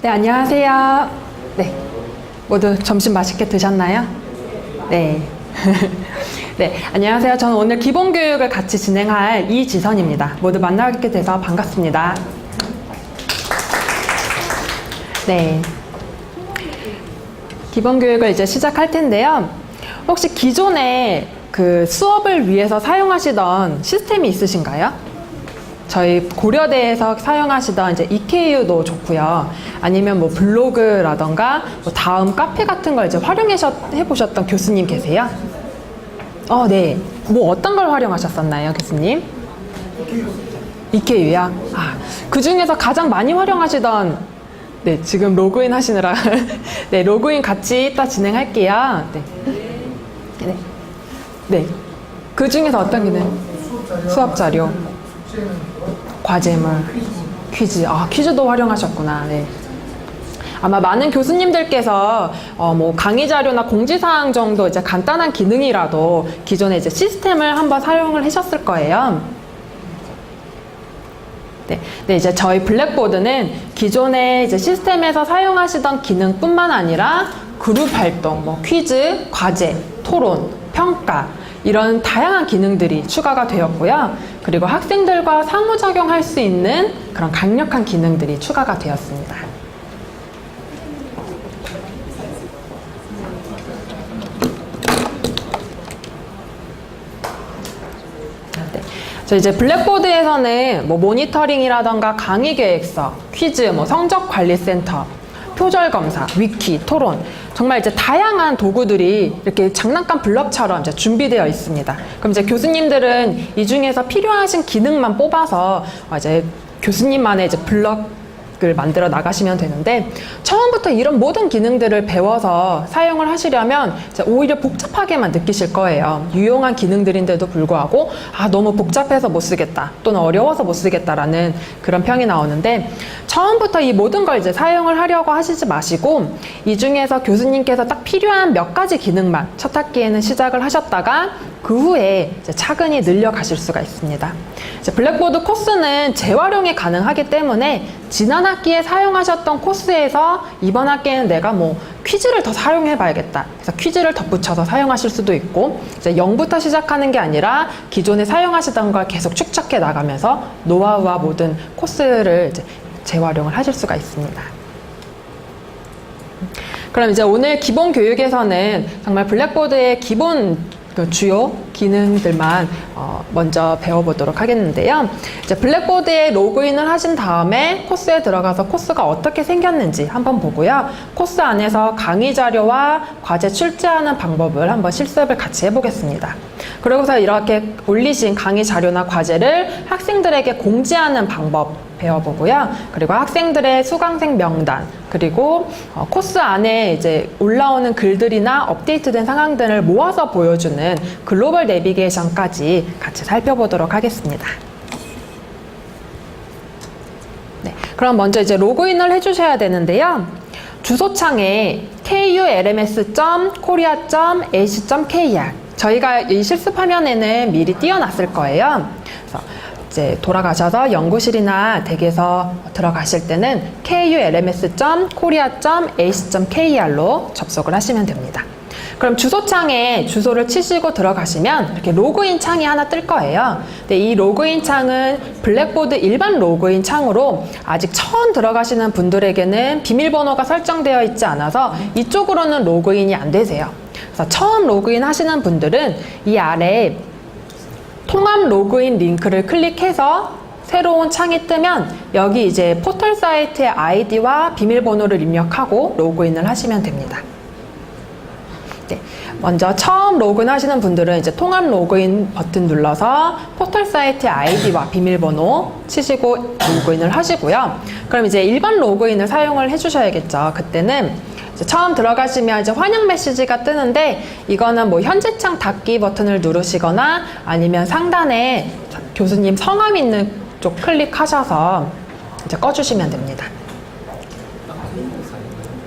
네, 안녕하세요. 네, 모두 점심 맛있게 드셨나요? 네. 네, 안녕하세요. 저는 오늘 기본교육을 같이 진행할 이지선입니다. 모두 만나게 돼서 반갑습니다. 네. 기본교육을 이제 시작할 텐데요. 혹시 기존에 그 수업을 위해서 사용하시던 시스템이 있으신가요? 저희 고려대에서 사용하시던 이제 EKU도 좋고요. 아니면 뭐 블로그라던가 뭐 다음 카페 같은 걸 이제 해보셨던 교수님 계세요? 네. 뭐 어떤 걸 활용하셨었나요, 교수님? EKU요? 그 중에서 가장 많이 활용하시던, 네, 지금 로그인 하시느라. 네, 로그인 같이 이따 진행할게요. 네. 네. 네. 그 중에서 어떤 기능? 수업 자료. 과제물, 퀴즈. 퀴즈도 활용하셨구나. 네. 아마 많은 교수님들께서 뭐 강의 자료나 공지사항 정도 이제 간단한 기능이라도 기존에 이제 시스템을 한번 사용을 하셨을 거예요. 네. 네, 이제 저희 블랙보드는 기존에 이제 시스템에서 사용하시던 기능뿐만 아니라 그룹 활동, 뭐 퀴즈, 과제, 토론, 평가 이런 다양한 기능들이 추가가 되었고요. 그리고 학생들과 상호작용할 수 있는 그런 강력한 기능들이 추가가 되었습니다. 저 이제 블랙보드에서는 뭐 모니터링이라던가 강의 계획서, 퀴즈, 뭐 성적관리센터, 표절검사, 위키, 토론 정말 이제 다양한 도구들이 이렇게 장난감 블럭처럼 이제 준비되어 있습니다. 그럼 이제 교수님들은 이 중에서 필요하신 기능만 뽑아서 이제 교수님만의 이제 블럭을 만들어 나가시면 되는데, 처음부터 이런 모든 기능들을 배워서 사용을 하시려면 이제 오히려 복잡하게만 느끼실 거예요. 유용한 기능들인데도 불구하고 너무 복잡해서 못 쓰겠다 또는 어려워서 못 쓰겠다라는 그런 평이 나오는데, 처음부터 이 모든 걸 이제 사용을 하려고 하시지 마시고 이 중에서 교수님께서 딱 필요한 몇 가지 기능만 첫 학기에는 시작을 하셨다가 그 후에 이제 차근히 늘려가실 수가 있습니다. 이제 블랙보드 코스는 재활용이 가능하기 때문에 지난 학기에 사용하셨던 코스에서 이번 학기에는 내가 뭐 퀴즈를 더 사용해 봐야겠다. 그래서 퀴즈를 덧붙여서 사용하실 수도 있고, 이제 0부터 시작하는 게 아니라 기존에 사용하시던 걸 계속 축적해 나가면서 노하우와 모든 코스를 이제 재활용을 하실 수가 있습니다. 그럼 이제 오늘 기본 교육에서는 정말 블랙보드의 기본 주요 기능들만 먼저 배워보도록 하겠는데요. 이제 블랙보드에 로그인을 하신 다음에 코스에 들어가서 코스가 어떻게 생겼는지 한번 보고요. 코스 안에서 강의 자료와 과제 출제하는 방법을 한번 실습을 같이 해보겠습니다. 그러고서 이렇게 올리신 강의 자료나 과제를 학생들에게 공지하는 방법 배워보고요. 그리고 학생들의 수강생 명단, 그리고 코스 안에 이제 올라오는 글들이나 업데이트된 상황들을 모아서 보여주는 글로벌 내비게이션까지 같이 살펴보도록 하겠습니다. 네, 그럼 먼저 이제 로그인을 해주셔야 되는데요. 주소창에 kulms.korea.ac.kr 저희가 이 실습 화면에는 미리 띄워놨을 거예요. 그래서 이제 돌아가셔서 연구실이나 댁에서 들어가실 때는 kulms.korea.ac.kr로 접속을 하시면 됩니다. 그럼 주소창에 주소를 치시고 들어가시면 이렇게 로그인 창이 하나 뜰 거예요. 근데 이 로그인 창은 블랙보드 일반 로그인 창으로 아직 처음 들어가시는 분들에게는 비밀번호가 설정되어 있지 않아서 이쪽으로는 로그인이 안 되세요. 그래서 처음 로그인 하시는 분들은 이 아래 통합 로그인 링크를 클릭해서 새로운 창이 뜨면 여기 이제 포털 사이트의 아이디와 비밀번호를 입력하고 로그인을 하시면 됩니다. 네, 먼저 처음 로그인 하시는 분들은 이제 통합 로그인 버튼 눌러서 포털 사이트의 아이디와 비밀번호 치시고 로그인을 하시고요. 그럼 이제 일반 로그인을 사용을 해주셔야겠죠. 그때는 처음 들어가시면 이제 환영 메시지가 뜨는데, 이거는 뭐 현재 창 닫기 버튼을 누르시거나 아니면 상단에 교수님 성함 있는 쪽 클릭하셔서 이제 꺼주시면 됩니다.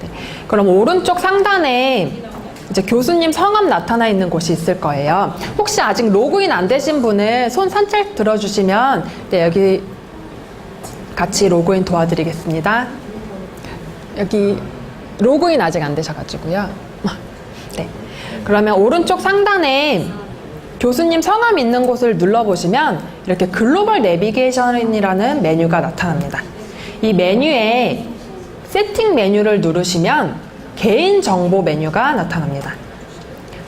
네. 그럼 오른쪽 상단에 이제 교수님 성함 나타나 있는 곳이 있을 거예요. 혹시 아직 로그인 안 되신 분은 손 살짝 들어주시면 네, 여기 같이 로그인 도와드리겠습니다. 여기 로그인 아직 안 되셔가지고요. 네. 그러면 오른쪽 상단에 교수님 성함 있는 곳을 눌러보시면 이렇게 글로벌 내비게이션이라는 메뉴가 나타납니다. 이 메뉴에 세팅 메뉴를 누르시면 개인정보 메뉴가 나타납니다.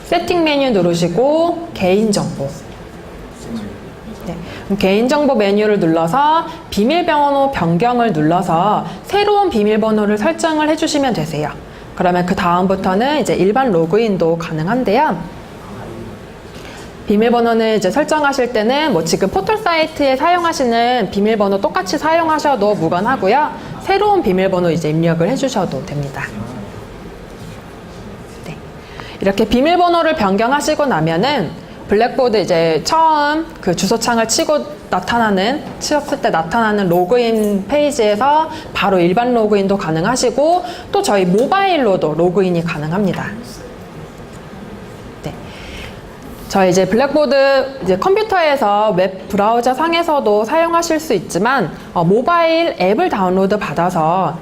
세팅 메뉴 누르시고 개인정보. 네. 개인정보 메뉴를 눌러서 비밀번호 변경을 눌러서 새로운 비밀번호를 설정을 해주시면 되세요. 그러면 그 다음부터는 이제 일반 로그인도 가능한데요. 비밀번호는 이제 설정하실 때는 뭐 지금 포털 사이트에 사용하시는 비밀번호 똑같이 사용하셔도 무관하고요. 새로운 비밀번호 이제 입력을 해주셔도 됩니다. 네. 이렇게 비밀번호를 변경하시고 나면은 블랙보드 이제 처음 그 주소창을 치셨을 때 나타나는 로그인 페이지에서 바로 일반 로그인도 가능하시고 또 저희 모바일로도 로그인이 가능합니다. 네. 저희 이제 블랙보드 이제 컴퓨터에서 웹 브라우저 상에서도 사용하실 수 있지만 모바일 앱을 다운로드 받아서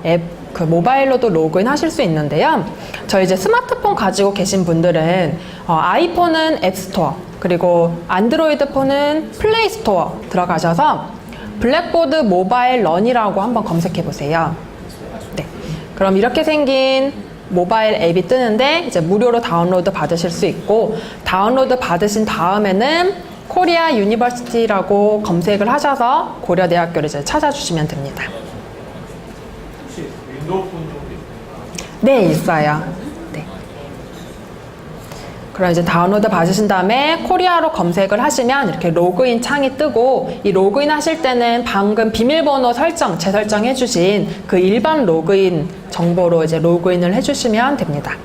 그 모바일로도 로그인 하실 수 있는데요. 저희 이제 스마트폰 가지고 계신 분들은 아이폰은 앱스토어 그리고 안드로이드 폰은 플레이스토어 들어가셔서 블랙보드 모바일 런이라고 한번 검색해 보세요. 네. 그럼 이렇게 생긴 모바일 앱이 뜨는데 이제 무료로 다운로드 받으실 수 있고 다운로드 받으신 다음에는 코리아 유니버시티라고 검색을 하셔서 고려대학교를 이제 찾아주시면 됩니다. 혹시 윈도우 폰 정도 있나요? 네, 있어요. 네. 그럼 이제 다운로드 받으신 다음에 코리아로 검색을 하시면 이렇게 로그인 창이 뜨고 이 로그인 하실 때는 방금 비밀번호 재설정 해주신 그 일반 로그인 정보로 이제 로그인을 해주시면 됩니다.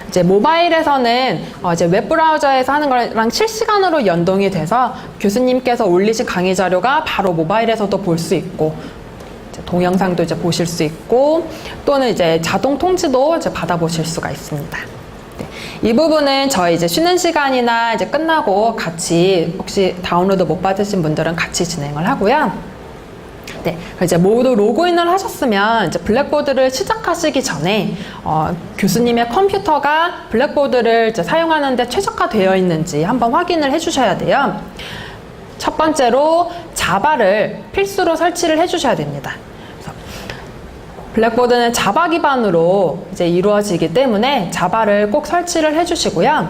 이제 모바일에서는 이제 웹브라우저에서 하는 거랑 실시간으로 연동이 돼서 교수님께서 올리신 강의 자료가 바로 모바일에서도 볼 수 있고 동영상도 이제 보실 수 있고 또는 이제 자동 통지도 이제 받아보실 수가 있습니다. 네. 이 부분은 저희 이제 쉬는 시간이나 이제 끝나고 같이 혹시 다운로드 못 받으신 분들은 같이 진행을 하고요. 네, 이제 모두 로그인을 하셨으면 이제 블랙보드를 시작하시기 전에 교수님의 컴퓨터가 블랙보드를 이제 사용하는데 최적화되어 있는지 한번 확인을 해주셔야 돼요. 첫 번째로 자바를 필수로 설치를 해주셔야 됩니다. 블랙보드는 자바 기반으로 이제 이루어지기 때문에 자바를 꼭 설치를 해주시고요.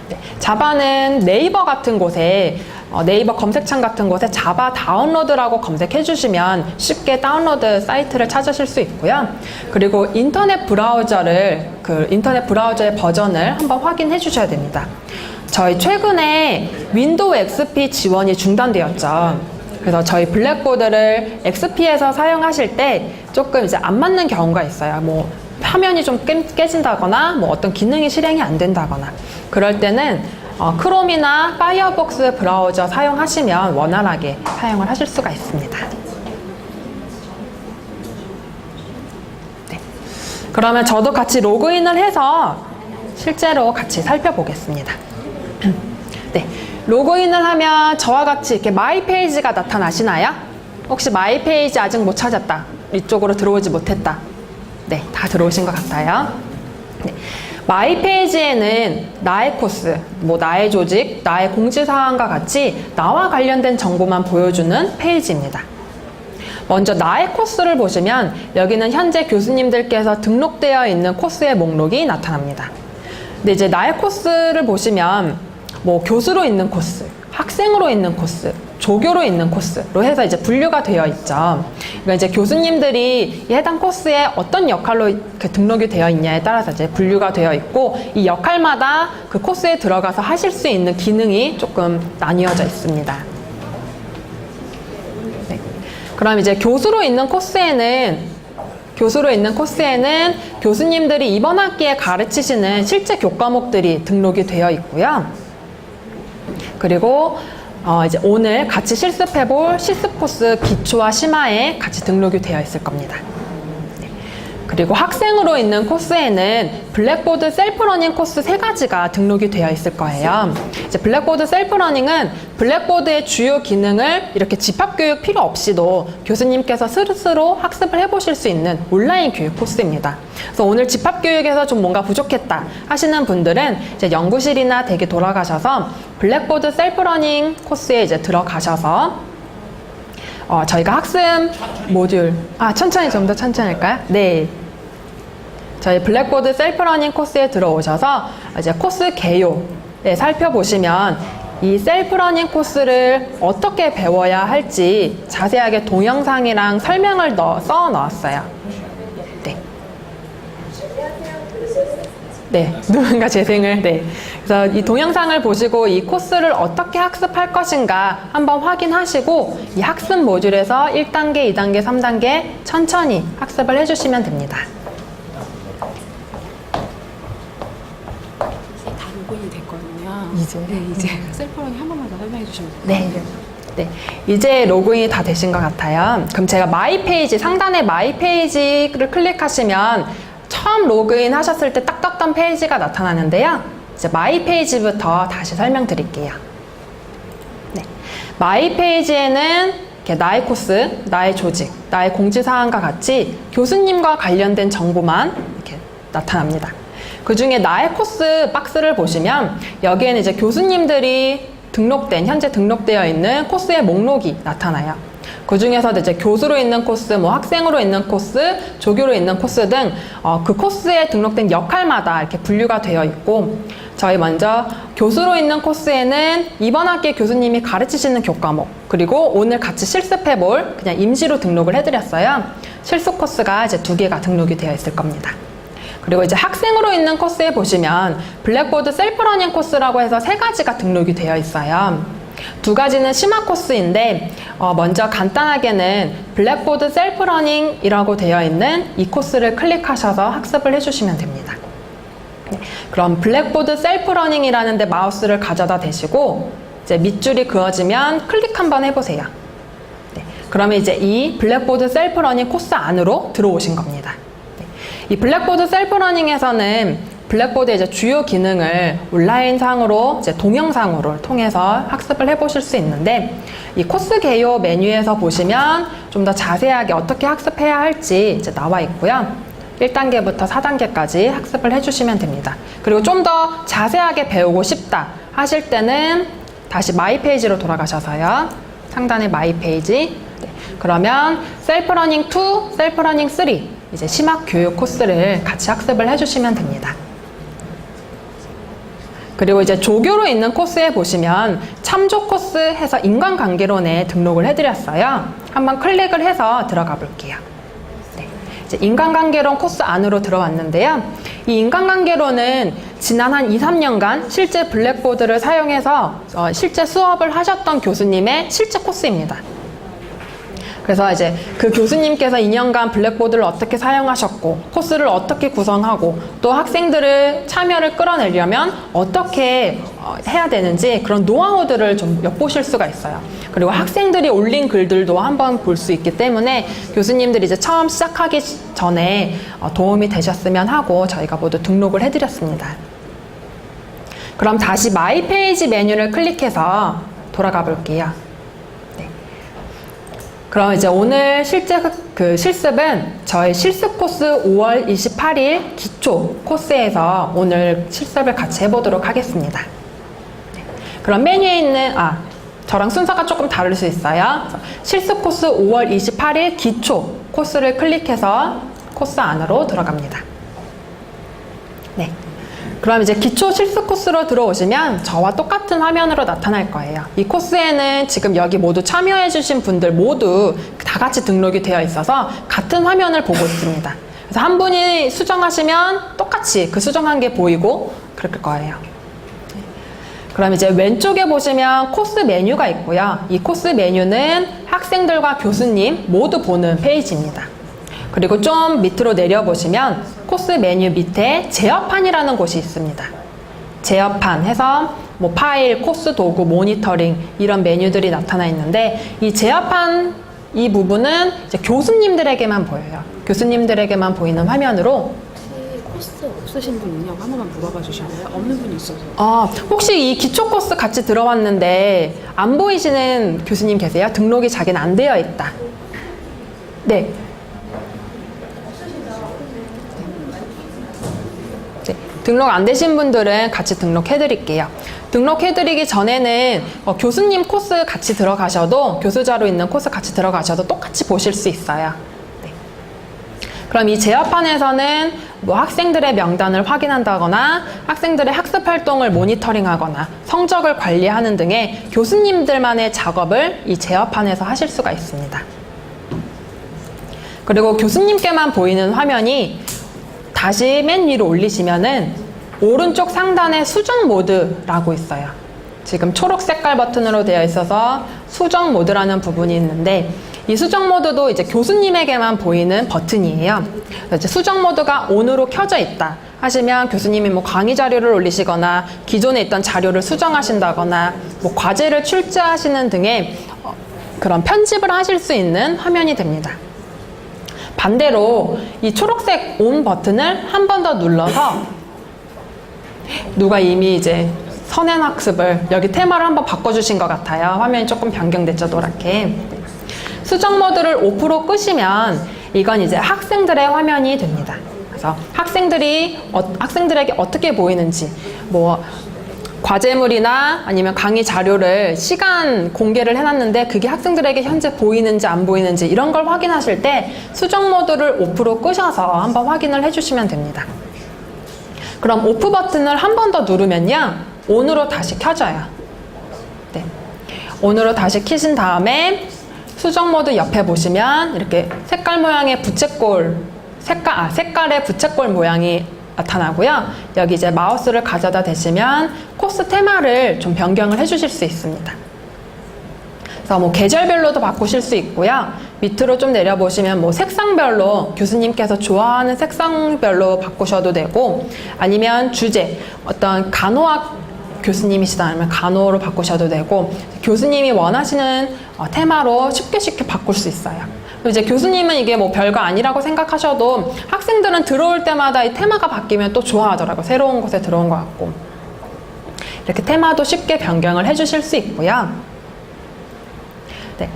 네, 자바는 네이버 같은 곳에 네이버 검색창 같은 곳에 자바 다운로드라고 검색해 주시면 쉽게 다운로드 사이트를 찾으실 수 있고요. 그리고 인터넷 브라우저의 버전을 한번 확인해 주셔야 됩니다. 저희 최근에 윈도우 XP 지원이 중단되었죠. 그래서 저희 블랙보드를 XP에서 사용하실 때 조금 이제 안 맞는 경우가 있어요. 뭐 화면이 좀 깨진다거나 뭐 어떤 기능이 실행이 안 된다거나 그럴 때는 크롬이나 파이어폭스 브라우저 사용하시면 원활하게 사용을 하실 수가 있습니다. 네. 그러면 저도 같이 로그인을 해서 실제로 같이 살펴보겠습니다. 네. 로그인을 하면 저와 같이 이렇게 마이 페이지가 나타나시나요? 혹시 마이 페이지 아직 못 찾았다. 이쪽으로 들어오지 못했다. 네, 다 들어오신 것 같아요. 네. 마이 페이지에는 나의 코스, 뭐 나의 조직, 나의 공지사항과 같이 나와 관련된 정보만 보여주는 페이지입니다. 먼저 나의 코스를 보시면 여기는 현재 교수님들께서 등록되어 있는 코스의 목록이 나타납니다. 근데 이제 나의 코스를 보시면 뭐 교수로 있는 코스, 학생으로 있는 코스, 조교로 있는 코스로 해서 이제 분류가 되어 있죠. 그러니까 이제 교수님들이 이 해당 코스에 어떤 역할로 등록이 되어 있냐에 따라서 이제 분류가 되어 있고 이 역할마다 그 코스에 들어가서 하실 수 있는 기능이 조금 나뉘어져 있습니다. 네. 그럼 이제 교수로 있는 코스에는 교수님들이 이번 학기에 가르치시는 실제 교과목들이 등록이 되어 있고요. 그리고 이제 오늘 같이 실습해볼 실습 코스 기초와 심화에 같이 등록이 되어 있을 겁니다. 네. 그리고 학생으로 있는 코스에는 블랙보드 셀프러닝 코스 3가지가 등록이 되어 있을 거예요. 이제 블랙보드 셀프러닝은 블랙보드의 주요 기능을 이렇게 집합교육 필요 없이도 교수님께서 스스로 학습을 해보실 수 있는 온라인 교육 코스입니다. 그래서 오늘 집합교육에서 좀 뭔가 부족했다 하시는 분들은 이제 연구실이나 댁에 돌아가셔서 블랙보드 셀프러닝 코스에 이제 들어가셔서 저희가 학습 모듈, 천천히 좀 더 천천히 할까요? 네. 저희 블랙보드 셀프러닝 코스에 들어오셔서 이제 코스 개요에 살펴보시면 이 셀프러닝 코스를 어떻게 배워야 할지 자세하게 동영상이랑 설명을 써 넣었어요. 네. 네, 누군가 재생을, 네. 그래서 이 동영상을 보시고 이 코스를 어떻게 학습할 것인가 한번 확인하시고 이 학습 모듈에서 1단계, 2단계, 3단계 천천히 학습을 해주시면 됩니다. 다 로그인이 됐거든요. 이제? 네, 이제 셀프러닝 한 번만 더 설명해 주시면 돼요. 네. 이제 로그인이 다 되신 것 같아요. 그럼 제가 마이 페이지, 상단에 마이 페이지를 클릭하시면 처음 로그인 하셨을 때 딱 떴던 페이지가 나타나는데요. 이제 마이 페이지부터 다시 설명드릴게요. 네. 마이 페이지에는 이렇게 나의 코스, 나의 조직, 나의 공지사항과 같이 교수님과 관련된 정보만 이렇게 나타납니다. 그 중에 나의 코스 박스를 보시면 여기에는 이제 교수님들이 현재 등록되어 있는 코스의 목록이 나타나요. 그 중에서 이제 교수로 있는 코스, 학생으로 있는 코스, 조교로 있는 코스 등 그 코스에 등록된 역할마다 이렇게 분류가 되어 있고, 저희 먼저 교수로 있는 코스에는 이번 학기에 교수님이 가르치시는 교과목, 그리고 오늘 같이 실습해볼 그냥 임시로 등록을 해드렸어요. 실습 코스가 이제 2개가 등록이 되어 있을 겁니다. 그리고 이제 학생으로 있는 코스에 보시면 블랙보드 셀프러닝 코스라고 해서 3가지가 등록이 되어 있어요. 2가지는 심화 코스인데 먼저 간단하게는 블랙보드 셀프러닝이라고 되어 있는 이 코스를 클릭하셔서 학습을 해주시면 됩니다. 그럼 블랙보드 셀프러닝이라는 데 마우스를 가져다 대시고 이제 밑줄이 그어지면 클릭 한번 해보세요. 네, 그러면 이제 이 블랙보드 셀프러닝 코스 안으로 들어오신 겁니다. 이 블랙보드 셀프러닝에서는 블랙보드의 이제 주요 기능을 온라인상으로 이제 동영상으로 통해서 학습을 해보실 수 있는데, 이 코스 개요 메뉴에서 보시면 좀 더 자세하게 어떻게 학습해야 할지 이제 나와 있고요. 1단계부터 4단계까지 학습을 해주시면 됩니다. 그리고 좀 더 자세하게 배우고 싶다 하실 때는 다시 마이 페이지로 돌아가셔서요. 상단에 마이 페이지. 네. 그러면 셀프러닝 2, 셀프러닝 3 이제 심화 교육 코스를 같이 학습을 해주시면 됩니다. 그리고 이제 조교로 있는 코스에 보시면 참조 코스 해서 인간관계론에 등록을 해드렸어요. 한번 클릭을 해서 들어가 볼게요. 네. 이제 인간관계론 코스 안으로 들어왔는데요. 이 인간관계론은 지난 한 2, 3년간 실제 블랙보드를 사용해서 실제 수업을 하셨던 교수님의 실제 코스입니다. 그래서 이제 그 교수님께서 2년간 블랙보드를 어떻게 사용하셨고 코스를 어떻게 구성하고 또 학생들을 참여를 끌어내려면 어떻게 해야 되는지 그런 노하우들을 좀 엿보실 수가 있어요. 그리고 학생들이 올린 글들도 한번 볼 수 있기 때문에 교수님들이 이제 처음 시작하기 전에 도움이 되셨으면 하고 저희가 모두 등록을 해드렸습니다. 그럼 다시 마이 페이지 메뉴를 클릭해서 돌아가 볼게요. 그럼 이제 오늘 실제 그 실습은 저희 실습 코스 5월 28일 기초 코스에서 오늘 실습을 같이 해보도록 하겠습니다. 그럼 메뉴에 있는, 저랑 순서가 조금 다를 수 있어요. 실습 코스 5월 28일 기초 코스를 클릭해서 코스 안으로 들어갑니다. 네. 그럼 이제 기초 실습 코스로 들어오시면 저와 똑같은 화면으로 나타날 거예요. 이 코스에는 지금 여기 모두 참여해주신 분들 모두 다 같이 등록이 되어 있어서 같은 화면을 보고 있습니다. 그래서 한 분이 수정하시면 똑같이 그 수정한 게 보이고 그럴 거예요. 그럼 이제 왼쪽에 보시면 코스 메뉴가 있고요. 이 코스 메뉴는 학생들과 교수님 모두 보는 페이지입니다. 그리고 좀 밑으로 내려보시면 코스 메뉴 밑에 제어판이라는 곳이 있습니다. 제어판 해서 파일, 코스 도구, 모니터링 이런 메뉴들이 나타나 있는데 이 제어판 이 부분은 이제 교수님들에게만 보여요. 교수님들에게만 보이는 화면으로. 혹시 코스 없으신 분 있냐고 한 번만 물어봐 주실래요? 없는 분이 있어서. 혹시 이 기초 코스 같이 들어왔는데 안 보이시는 교수님 계세요? 등록이 자기는 안 되어 있다. 네. 네. 등록 안 되신 분들은 같이 등록해 드릴게요. 등록해 드리기 전에는 교수님 코스 같이 들어가셔도, 교수자로 있는 코스 같이 들어가셔도 똑같이 보실 수 있어요. 네. 그럼 이 제어판에서는 뭐 학생들의 명단을 확인한다거나 학생들의 학습 활동을 모니터링하거나 성적을 관리하는 등의 교수님들만의 작업을 이 제어판에서 하실 수가 있습니다. 그리고 교수님께만 보이는 화면이 다시 맨 위로 올리시면은 오른쪽 상단에 수정 모드라고 있어요. 지금 초록 색깔 버튼으로 되어 있어서 수정 모드라는 부분이 있는데, 이 수정 모드도 이제 교수님에게만 보이는 버튼이에요. 이제 수정 모드가 ON으로 켜져 있다 하시면 교수님이 뭐 강의 자료를 올리시거나 기존에 있던 자료를 수정하신다거나 뭐 과제를 출제하시는 등의 그런 편집을 하실 수 있는 화면이 됩니다. 반대로 이 초록색 ON 버튼을 한 번 더 눌러서 누가 이미 이제 선행학습을 여기 테마를 한번 바꿔주신 것 같아요. 화면이 조금 변경됐죠, 노랗게. 수정 모드를 5% 끄시면 이건 이제 학생들의 화면이 됩니다. 그래서 학생들에게 어떻게 보이는지, 뭐 과제물이나 아니면 강의 자료를 시간 공개를 해놨는데 그게 학생들에게 현재 보이는지 안 보이는지 이런 걸 확인하실 때 수정 모드를 5% 끄셔서 한번 확인을 해주시면 됩니다. 그럼 오프 버튼을 한 번 더 누르면요, ON으로 다시 켜져요. 네. ON으로 다시 켜신 다음에 수정 모드 옆에 보시면 이렇게 색깔 모양의 부채꼴, 색깔의 부채꼴 모양이 나타나고요. 여기 이제 마우스를 가져다 대시면 코스 테마를 좀 변경을 해주실 수 있습니다. 그래서 뭐 계절별로도 바꾸실 수 있고요. 밑으로 좀 내려보시면 뭐 색상별로 교수님께서 좋아하는 색상별로 바꾸셔도 되고, 아니면 주제, 어떤 간호학 교수님이시다 하면 간호로 바꾸셔도 되고, 교수님이 원하시는 테마로 쉽게 바꿀 수 있어요. 이제 교수님은 이게 뭐 별거 아니라고 생각하셔도 학생들은 들어올 때마다 이 테마가 바뀌면 또 좋아하더라고요. 새로운 곳에 들어온 것 같고. 이렇게 테마도 쉽게 변경을 해주실 수 있고요. 네.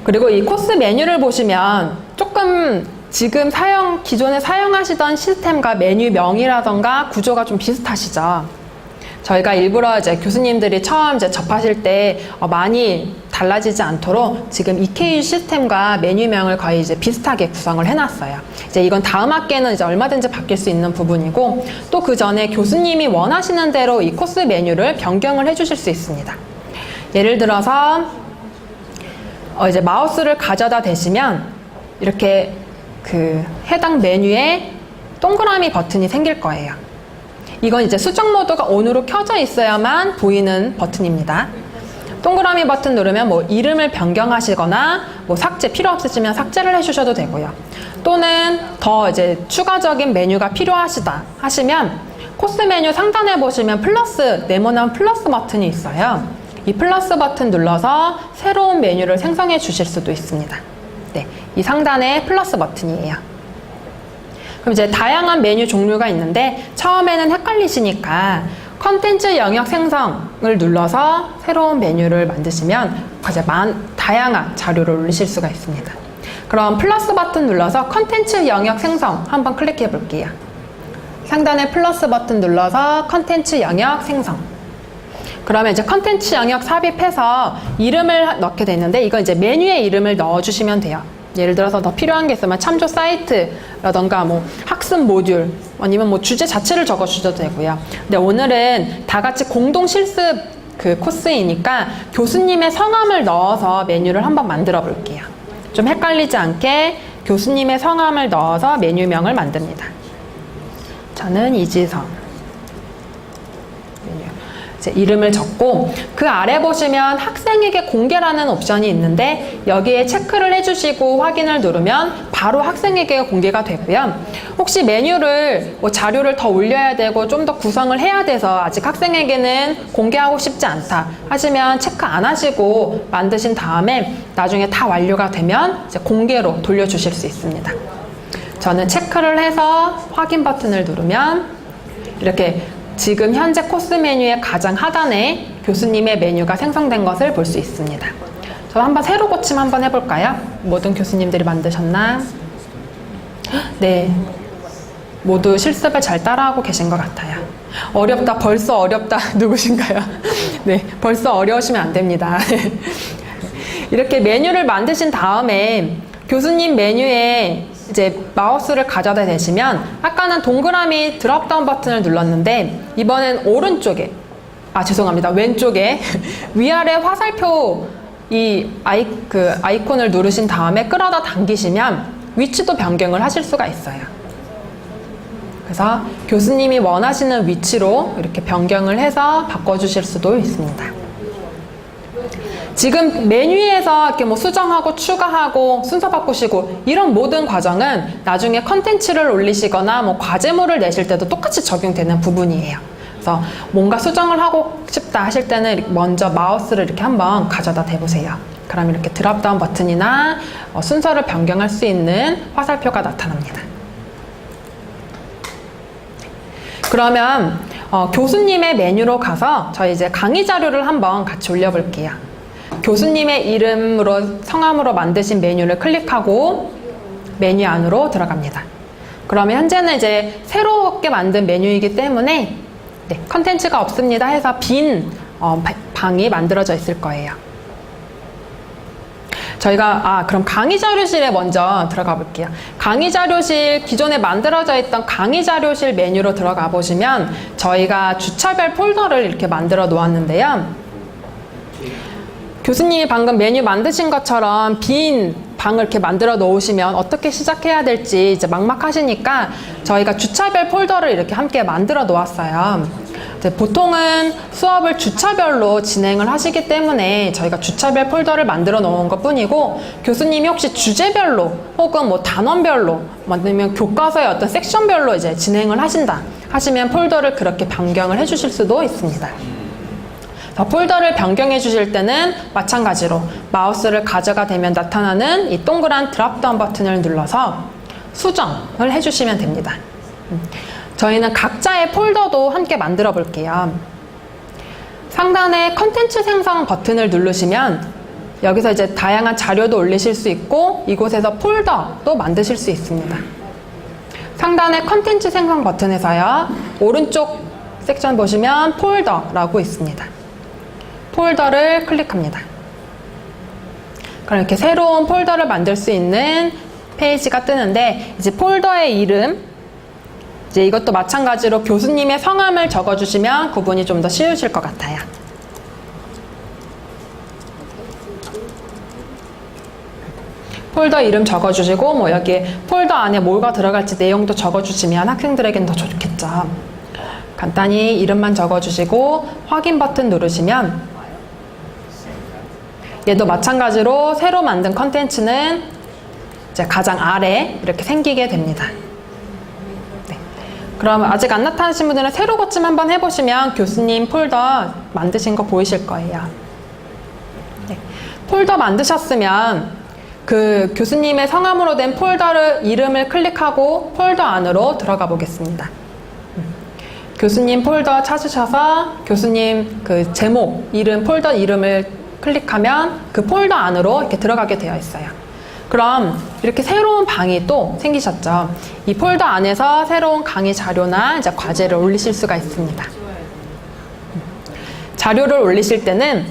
그리고 이 코스 메뉴를 보시면 조금 지금 기존에 사용하시던 시스템과 메뉴명이라던가 구조가 좀 비슷하시죠? 저희가 일부러 이제 교수님들이 처음 이제 접하실 때 많이 달라지지 않도록 지금 EKU 시스템과 메뉴명을 거의 이제 비슷하게 구성을 해놨어요. 이제 이건 다음 학기에는 이제 얼마든지 바뀔 수 있는 부분이고, 또 그 전에 교수님이 원하시는 대로 이 코스 메뉴를 변경을 해주실 수 있습니다. 예를 들어서 이제 마우스를 가져다 대시면 이렇게 그 해당 메뉴에 동그라미 버튼이 생길 거예요. 이건 이제 수정 모드가 ON으로 켜져 있어야만 보이는 버튼입니다. 동그라미 버튼 누르면 뭐 이름을 변경하시거나 뭐 삭제 필요 없으시면 삭제를 해주셔도 되고요. 또는 더 이제 추가적인 메뉴가 필요하시다 하시면 코스 메뉴 상단에 보시면 네모난 플러스 버튼이 있어요. 이 플러스 버튼 눌러서 새로운 메뉴를 생성해 주실 수도 있습니다. 네, 이 상단에 플러스 버튼이에요. 그럼 이제 다양한 메뉴 종류가 있는데 처음에는 헷갈리시니까 컨텐츠 영역 생성을 눌러서 새로운 메뉴를 만드시면 이제 다양한 자료를 올리실 수가 있습니다. 그럼 플러스 버튼 눌러서 컨텐츠 영역 생성 한번 클릭해 볼게요. 상단에 플러스 버튼 눌러서 컨텐츠 영역 생성. 그러면 이제 컨텐츠 영역 삽입해서 이름을 넣게 되는데, 이거 이제 메뉴에 이름을 넣어주시면 돼요. 예를 들어서 더 필요한 게 있으면 참조 사이트라던가 뭐 학습 모듈 아니면 뭐 주제 자체를 적어주셔도 되고요. 근데 오늘은 다 같이 공동 실습 그 코스이니까 교수님의 성함을 넣어서 메뉴를 한번 만들어 볼게요. 좀 헷갈리지 않게 교수님의 성함을 넣어서 메뉴명을 만듭니다. 저는 이지성. 이름을 적고 그 아래 보시면 학생에게 공개라는 옵션이 있는데 여기에 체크를 해주시고 확인을 누르면 바로 바로 학생에게 공개가 되고요. 혹시 메뉴를 자료를 더 올려야 되고 좀 더 구성을 해야 돼서 아직 학생에게는 공개하고 싶지 않다 하시면 체크 안 하시고 만드신 다음에 나중에 다 완료가 되면 이제 공개로 돌려주실 수 있습니다. 저는 체크를 해서 확인 버튼을 누르면 이렇게 지금 현재 코스 메뉴의 가장 하단에 교수님의 메뉴가 생성된 것을 볼 수 있습니다. 저 한번 새로 고침 한번 해볼까요? 모든 교수님들이 만드셨나? 네, 모두 실습을 잘 따라하고 계신 것 같아요. 어렵다, 벌써 어렵다. 누구신가요? 네, 벌써 어려우시면 안 됩니다. 이렇게 메뉴를 만드신 다음에 교수님 메뉴에 이제 마우스를 가져다 대시면 아까는 동그라미 드롭다운 버튼을 눌렀는데 이번엔 오른쪽에 죄송합니다. 왼쪽에 위아래 화살표 아이콘을 누르신 다음에 끌어다 당기시면 위치도 변경을 하실 수가 있어요. 그래서 교수님이 원하시는 위치로 이렇게 변경을 해서 바꿔주실 수도 있습니다. 지금 메뉴에서 이렇게 뭐 수정하고 추가하고 순서 바꾸시고 이런 모든 과정은 나중에 컨텐츠를 올리시거나 뭐 과제물을 내실 때도 똑같이 적용되는 부분이에요. 그래서 뭔가 수정을 하고 싶다 하실 때는 먼저 마우스를 이렇게 한번 가져다 대보세요. 그럼 이렇게 드롭다운 버튼이나 순서를 변경할 수 있는 화살표가 나타납니다. 그러면 교수님의 메뉴로 가서 저희 이제 강의 자료를 한번 같이 올려볼게요. 교수님의 이름으로 성함으로 만드신 메뉴를 클릭하고 메뉴 안으로 들어갑니다. 그러면 현재는 이제 새롭게 만든 메뉴이기 때문에 컨텐츠가 없습니다 해서 빈 방이 만들어져 있을 거예요. 저희가 그럼 강의 자료실에 먼저 들어가 볼게요. 강의 자료실, 기존에 만들어져 있던 강의 자료실 메뉴로 들어가 보시면 저희가 주차별 폴더를 이렇게 만들어 놓았는데요. 교수님이 방금 메뉴 만드신 것처럼 빈 방을 이렇게 만들어 놓으시면 어떻게 시작해야 될지 이제 막막하시니까 저희가 주차별 폴더를 이렇게 함께 만들어 놓았어요. 보통은 수업을 주차별로 진행을 하시기 때문에 저희가 주차별 폴더를 만들어 놓은 것 뿐이고, 교수님이 혹시 주제별로 혹은 뭐 단원별로 아니면 교과서의 어떤 섹션별로 이제 진행을 하신다 하시면 폴더를 그렇게 변경을 해 주실 수도 있습니다. 폴더를 변경해 주실 때는 마찬가지로 마우스를 가져가 대면 나타나는 이 동그란 드롭다운 버튼을 눌러서 수정을 해주시면 됩니다. 저희는 각자의 폴더도 함께 만들어 볼게요. 상단에 컨텐츠 생성 버튼을 누르시면 여기서 이제 다양한 자료도 올리실 수 있고 이곳에서 폴더도 만드실 수 있습니다. 상단에 컨텐츠 생성 버튼에서요, 오른쪽 섹션 보시면 폴더라고 있습니다. 폴더를 클릭합니다. 그럼 이렇게 새로운 폴더를 만들 수 있는 페이지가 뜨는데, 이제 폴더의 이름, 이제 이것도 마찬가지로 교수님의 성함을 적어주시면 구분이 좀 더 쉬우실 것 같아요. 폴더 이름 적어주시고, 뭐 여기에 폴더 안에 뭐가 들어갈지 내용도 적어주시면 학생들에겐 더 좋겠죠. 간단히 이름만 적어주시고 확인 버튼 누르시면 얘도 마찬가지로 새로 만든 컨텐츠는 이제 가장 아래 이렇게 생기게 됩니다. 네. 그럼 아직 안 나타나신 분들은 새로 고침 한번 해보시면 교수님 폴더 만드신 거 보이실 거예요. 네. 폴더 만드셨으면 그 교수님의 성함으로 된 폴더를 이름을 클릭하고 폴더 안으로 들어가 보겠습니다. 교수님 폴더 찾으셔서 교수님 그 제목, 이름, 폴더 이름을 클릭하면 그 폴더 안으로 이렇게 들어가게 되어 있어요. 그럼 이렇게 새로운 방이 또 생기셨죠. 이 폴더 안에서 새로운 강의 자료나 이제 과제를 올리실 수가 있습니다. 자료를 올리실 때는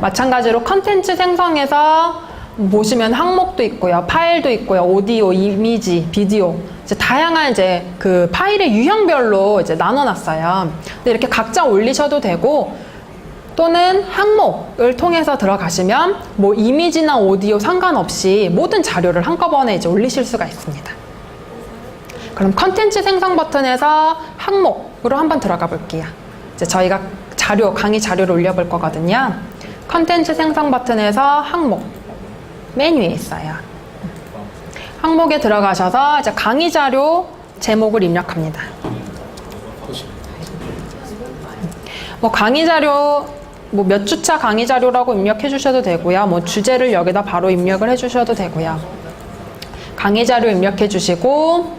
마찬가지로 컨텐츠 생성에서 보시면 항목도 있고요, 파일도 있고요, 오디오, 이미지, 비디오, 이제 다양한 이제 그 파일의 유형별로 이제 나눠놨어요. 근데 이렇게 각자 올리셔도 되고, 또는 항목을 통해서 들어가시면 뭐 이미지나 오디오 상관없이 모든 자료를 한꺼번에 이제 올리실 수가 있습니다. 그럼 컨텐츠 생성 버튼에서 항목으로 한번 들어가 볼게요. 이제 저희가 강의 자료를 올려볼 거거든요. 컨텐츠 생성 버튼에서 항목 메뉴에 있어요. 항목에 들어가셔서 이제 강의 자료 제목을 입력합니다. 뭐 강의 자료 뭐 몇 주차 강의 자료라고 입력해 주셔도 되고요. 뭐 주제를 여기다 바로 입력을 해 주셔도 되고요. 강의 자료 입력해 주시고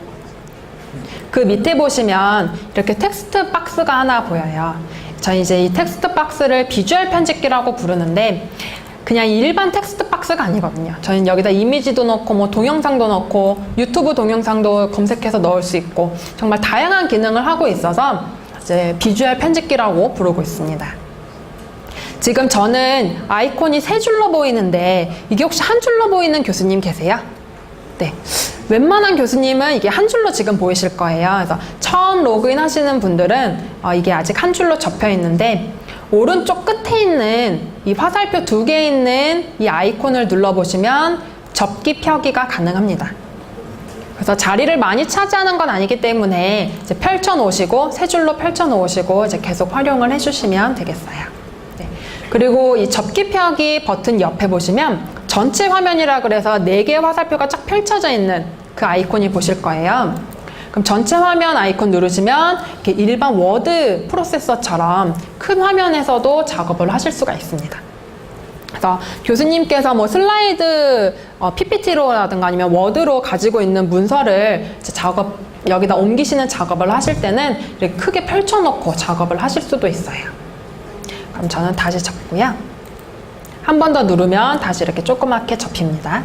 그 밑에 보시면 이렇게 텍스트 박스가 하나 보여요. 저희 이제 이 텍스트 박스를 비주얼 편집기라고 부르는데 그냥 일반 텍스트 박스가 아니거든요. 저희는 여기다 이미지도 넣고 뭐 동영상도 넣고 유튜브 동영상도 검색해서 넣을 수 있고 정말 다양한 기능을 하고 있어서 이제 비주얼 편집기라고 부르고 있습니다. 지금 저는 아이콘이 세 줄로 보이는데 이게 혹시 한 줄로 보이는 교수님 계세요? 네. 웬만한 교수님은 이게 한 줄로 지금 보이실 거예요. 그래서 처음 로그인 하시는 분들은 이게 아직 한 줄로 접혀 있는데 오른쪽 끝에 있는 이 화살표 2개 있는 이 아이콘을 눌러보시면 접기 펴기가 가능합니다. 그래서 자리를 많이 차지하는 건 아니기 때문에 이제 펼쳐 놓으시고 세 줄로 펼쳐 놓으시고 이제 계속 활용을 해주시면 되겠어요. 네. 그리고 이 접기 펴기 버튼 옆에 보시면 전체 화면이라 그래서 4개의 화살표가 쫙 펼쳐져 있는 그 아이콘이 보실 거예요. 그럼 전체 화면 아이콘 누르시면 이렇게 일반 워드 프로세서처럼 큰 화면에서도 작업을 하실 수가 있습니다. 그래서 교수님께서 뭐 슬라이드 PPT로라든가 아니면 워드로 가지고 있는 문서를 이제 여기다 옮기시는 작업을 하실 때는 이렇게 크게 펼쳐놓고 작업을 하실 수도 있어요. 그럼 저는 다시 접고요. 한 번 더 누르면 다시 이렇게 조그맣게 접힙니다.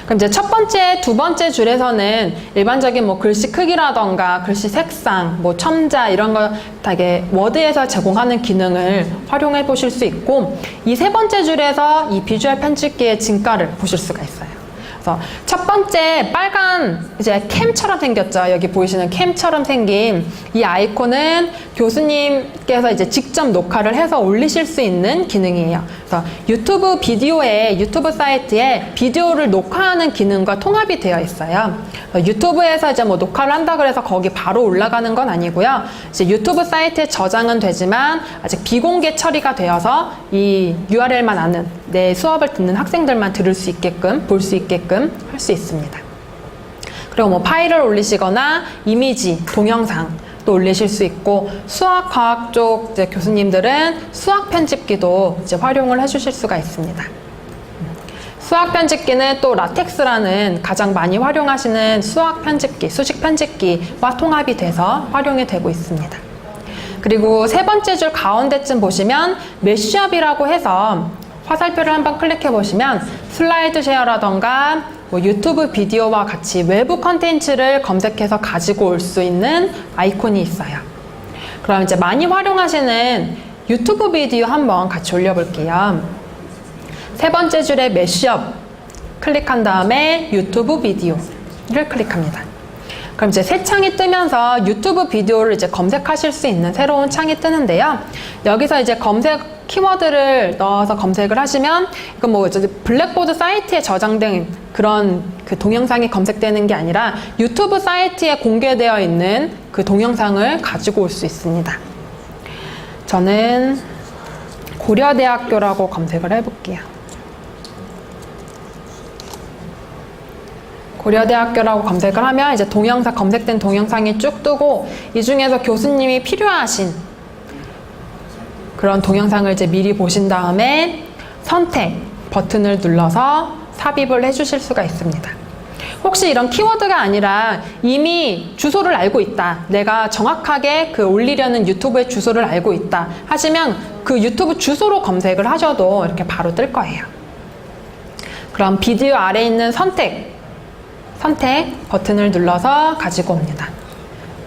그럼 이제 첫 번째, 두 번째 줄에서는 일반적인 뭐 글씨 크기라던가 글씨 색상, 뭐 첨자 이런 거 되게 워드에서 제공하는 기능을 활용해 보실 수 있고 이 세 번째 줄에서 이 비주얼 편집기의 진가를 보실 수가 있어요. 그래서 첫 번째 빨간 이제 캠처럼 생겼죠. 여기 보이시는 캠처럼 생긴 이 아이콘은 교수님께서 이제 직접 녹화를 해서 올리실 수 있는 기능이에요. 그래서 유튜브 사이트에 비디오를 녹화하는 기능과 통합이 되어 있어요. 유튜브에서 이제 뭐 녹화를 한다 그래서 거기 바로 올라가는 건 아니고요. 이제 유튜브 사이트에 저장은 되지만 아직 비공개 처리가 되어서 이 URL만 아는 내 수업을 듣는 학생들만 들을 수 있게끔 볼 수 있게끔 할 수 있습니다. 그리고 뭐 파일을 올리시거나 이미지, 동영상 또 올리실 수 있고 수학, 과학 쪽 이제 교수님들은 수학 편집기도 이제 활용을 해주실 수가 있습니다. 수학 편집기는 또 라텍스라는 가장 많이 활용하시는 수학 편집기, 수식 편집기와 통합이 돼서 활용이 되고 있습니다. 그리고 세 번째 줄 가운데쯤 보시면 매쉬업이라고 해서 화살표를 한번 클릭해 보시면 슬라이드 쉐어라던가 뭐 유튜브 비디오와 같이 외부 컨텐츠를 검색해서 가지고 올 수 있는 아이콘이 있어요. 그럼 이제 많이 활용하시는 유튜브 비디오 한번 같이 올려볼게요. 세 번째 줄에 매쉬업 클릭한 다음에 유튜브 비디오를 클릭합니다. 그럼 이제 새 창이 뜨면서 유튜브 비디오를 이제 검색하실 수 있는 새로운 창이 뜨는데요. 여기서 이제 검색 키워드를 넣어서 검색을 하시면 이건 뭐 이제 블랙보드 사이트에 저장된 그런 그 동영상이 검색되는 게 아니라 유튜브 사이트에 공개되어 있는 그 동영상을 가지고 올 수 있습니다. 저는 고려대학교라고 검색을 해볼게요. 고려대학교라고 검색을 하면 이제 동영상, 검색된 동영상이 쭉 뜨고 이 중에서 교수님이 필요하신 그런 동영상을 이제 미리 보신 다음에 선택 버튼을 눌러서 삽입을 해주실 수가 있습니다. 혹시 이런 키워드가 아니라 이미 주소를 알고 있다. 내가 정확하게 그 올리려는 유튜브의 주소를 알고 있다. 하시면 그 유튜브 주소로 검색을 하셔도 이렇게 바로 뜰 거예요. 그럼 비디오 아래에 있는 선택 버튼을 눌러서 가지고 옵니다.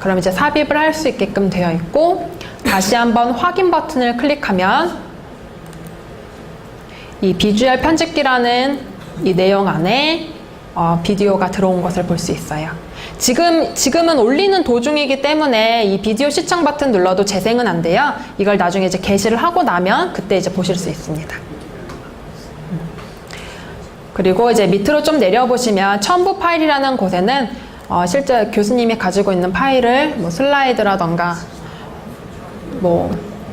그럼 이제 삽입을 할 수 있게끔 되어 있고 다시 한번 확인 버튼을 클릭하면 이 비주얼 편집기라는 이 내용 안에 비디오가 들어온 것을 볼 수 있어요. 지금은 올리는 도중이기 때문에 이 비디오 시청 버튼 눌러도 재생은 안 돼요. 이걸 나중에 이제 게시를 하고 나면 그때 이제 보실 수 있습니다. 그리고 이제 밑으로 좀 내려보시면 첨부 파일이라는 곳에는 실제 교수님이 가지고 있는 파일을 뭐 슬라이드라던가 뭐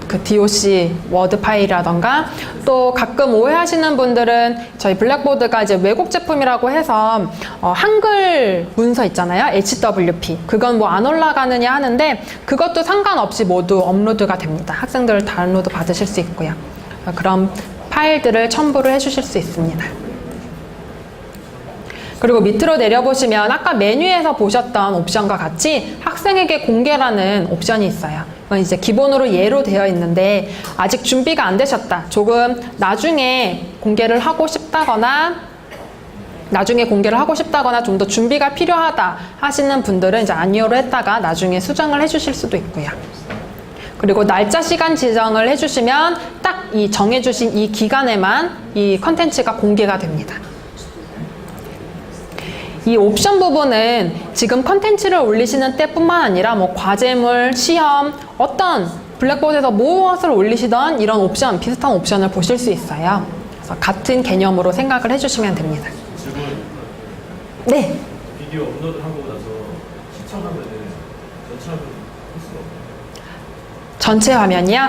그 DOC 워드 파일이라던가 또 가끔 오해하시는 분들은 저희 블랙보드가 이제 외국 제품이라고 해서 한글 문서 있잖아요. HWP. 그건 뭐 안 올라가느냐 하는데 그것도 상관없이 모두 업로드가 됩니다. 학생들 다운로드 받으실 수 있고요. 그럼 파일들을 첨부를 해주실 수 있습니다. 그리고 밑으로 내려보시면 아까 메뉴에서 보셨던 옵션과 같이 학생에게 공개라는 옵션이 있어요. 이건 이제 기본으로 예로 되어 있는데 아직 준비가 안 되셨다. 조금 나중에 공개를 하고 싶다거나 좀 더 준비가 필요하다 하시는 분들은 이제 아니오로 했다가 나중에 수정을 해주실 수도 있고요. 그리고 날짜 시간 지정을 해주시면 딱 이 정해주신 이 기간에만 이 컨텐츠가 공개가 됩니다. 이 옵션 부분은 지금 컨텐츠를 올리시는 때뿐만 아니라 뭐 과제물, 시험, 어떤 블랙보드에서 무엇을 올리시던 이런 옵션, 비슷한 옵션을 보실 수 있어요. 그래서 같은 개념으로 생각을 해주시면 됩니다. 질문. 네. 비디오 업로드 하고 나서 시청하면은 전체 화면 할 수가 없나요? 전체 화면이요?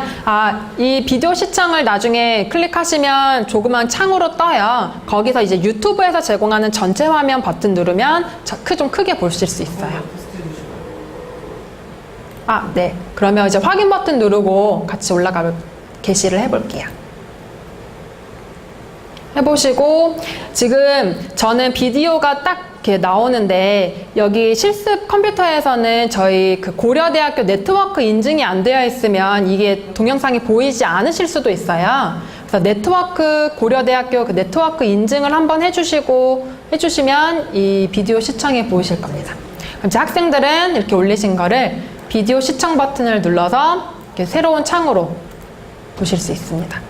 이 비디오 시청을 나중에 클릭하시면 조그만 창으로 떠요. 거기서 이제 유튜브에서 제공하는 전체 화면 버튼 누르면 좀 크게 보실 수 있어요. 네. 그러면 이제 확인 버튼 누르고 같이 게시를 해볼게요. 해보시고 지금 저는 비디오가 딱 이렇게 나오는데 여기 실습 컴퓨터에서는 저희 그 고려대학교 네트워크 인증이 안 되어 있으면 이게 동영상이 보이지 않으실 수도 있어요. 그래서 고려대학교 그 네트워크 인증을 한번 해주시면 이 비디오 시청이 보이실 겁니다. 그럼 이제 학생들은 이렇게 올리신 거를 비디오 시청 버튼을 눌러서 이렇게 새로운 창으로 보실 수 있습니다.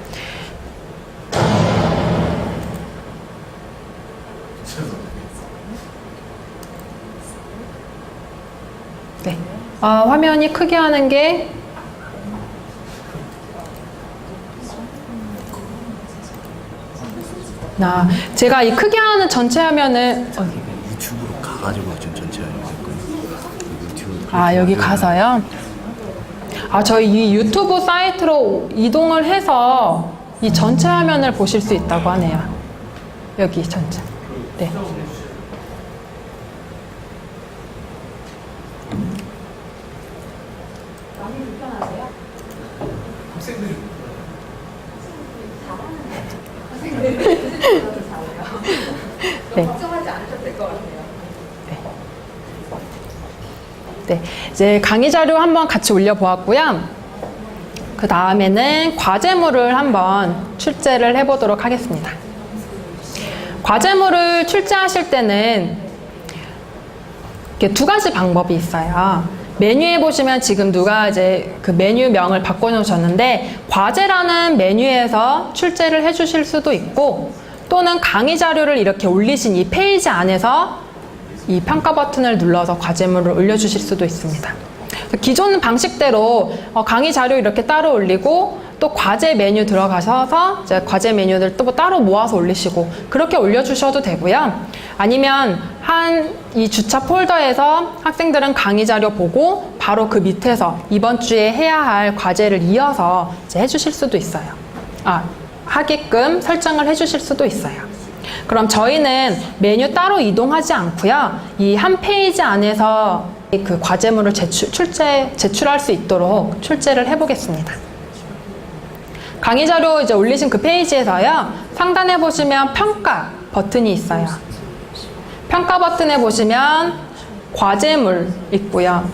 네. 화면이 크게 하는 게 제가 이 크게 하는 전체 화면을 유튜브로 가가지고 좀 전체 유튜브 여기 가서요? 저희 이 유튜브 사이트로 이동을 해서 이 전체 화면을 보실 수 있다고 하네요. 여기 전체. 네. 네. 걱정하지 않으셔도 될 것 같아요. 네. 이제 강의 자료 한번 같이 올려보았고요. 그 다음에는 과제물을 한번 출제를 해보도록 하겠습니다. 과제물을 출제하실 때는 이렇게 두 가지 방법이 있어요. 메뉴에 보시면 지금 누가 이제 그 메뉴명을 바꿔놓으셨는데 과제라는 메뉴에서 출제를 해주실 수도 있고 또는 강의 자료를 이렇게 올리신 이 페이지 안에서 이 평가 버튼을 눌러서 과제물을 올려주실 수도 있습니다. 기존 방식대로 강의 자료 이렇게 따로 올리고 또 과제 메뉴 들어가셔서 이제 과제 메뉴들 또 따로 모아서 올리시고 그렇게 올려주셔도 되고요. 아니면 이 주차 폴더에서 학생들은 강의 자료 보고 바로 그 밑에서 이번 주에 해야 할 과제를 이어서 이제 해주실 수도 있어요. 하게끔 설정을 해주실 수도 있어요. 그럼 저희는 메뉴 따로 이동하지 않고요. 이 한 페이지 안에서 그 과제물을 제출할 수 있도록 출제를 해보겠습니다. 강의 자료 이제 올리신 그 페이지에서요. 상단에 보시면 평가 버튼이 있어요. 평가 버튼에 보시면 과제물 있고요.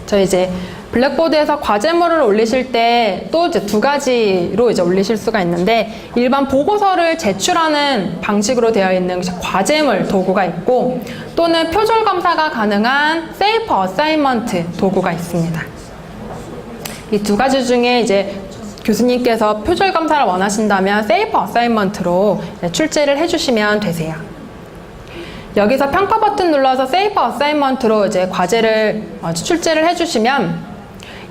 저희 이제 블랙보드에서 과제물을 올리실 때 또 이제 두 가지로 이제 올리실 수가 있는데 일반 보고서를 제출하는 방식으로 되어 있는 과제물 도구가 있고 또는 표절 검사가 가능한 셀프 어사인먼트 도구가 있습니다. 이 두 가지 중에 이제 교수님께서 표절 검사를 원하신다면 셀프 어사인먼트로 출제를 해주시면 되세요. 여기서 평가 버튼 눌러서 셀프 어사인먼트로 이제 과제를 출제를 해주시면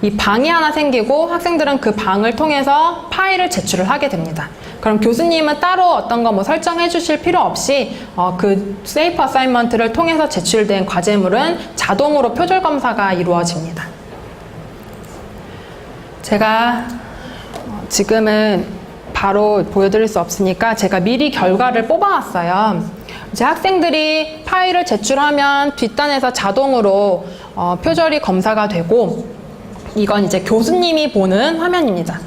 이 방이 하나 생기고 학생들은 그 방을 통해서 파일을 제출을 하게 됩니다. 그럼 교수님은 따로 어떤 거 뭐 설정해 주실 필요 없이 그 셀프 어사인먼트를 통해서 제출된 과제물은 자동으로 표절 검사가 이루어집니다. 제가 지금은 바로 보여드릴 수 없으니까 제가 미리 결과를 뽑아왔어요. 이제 학생들이 파일을 제출하면 뒷단에서 자동으로 표절이 검사가 되고, 이건 이제 교수님이 보는 화면입니다.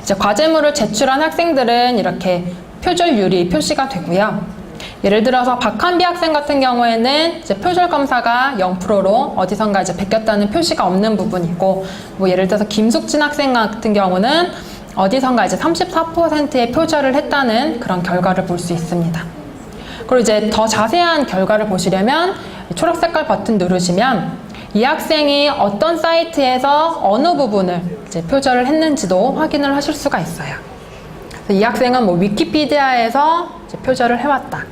이제 과제물을 제출한 학생들은 이렇게 표절률이 표시가 되고요. 예를 들어서 박한비 학생 같은 경우에는 이제 표절 검사가 0%로 어디선가 이제 베꼈다는 표시가 없는 부분이고, 뭐 예를 들어서 김숙진 학생 같은 경우는 어디선가 이제 34%의 표절을 했다는 그런 결과를 볼 수 있습니다. 그리고 이제 더 자세한 결과를 보시려면 초록 색깔 버튼 누르시면 이 학생이 어떤 사이트에서 어느 부분을 이제 표절을 했는지도 확인을 하실 수가 있어요. 이 학생은 뭐 위키피디아에서 이제 표절을 해왔다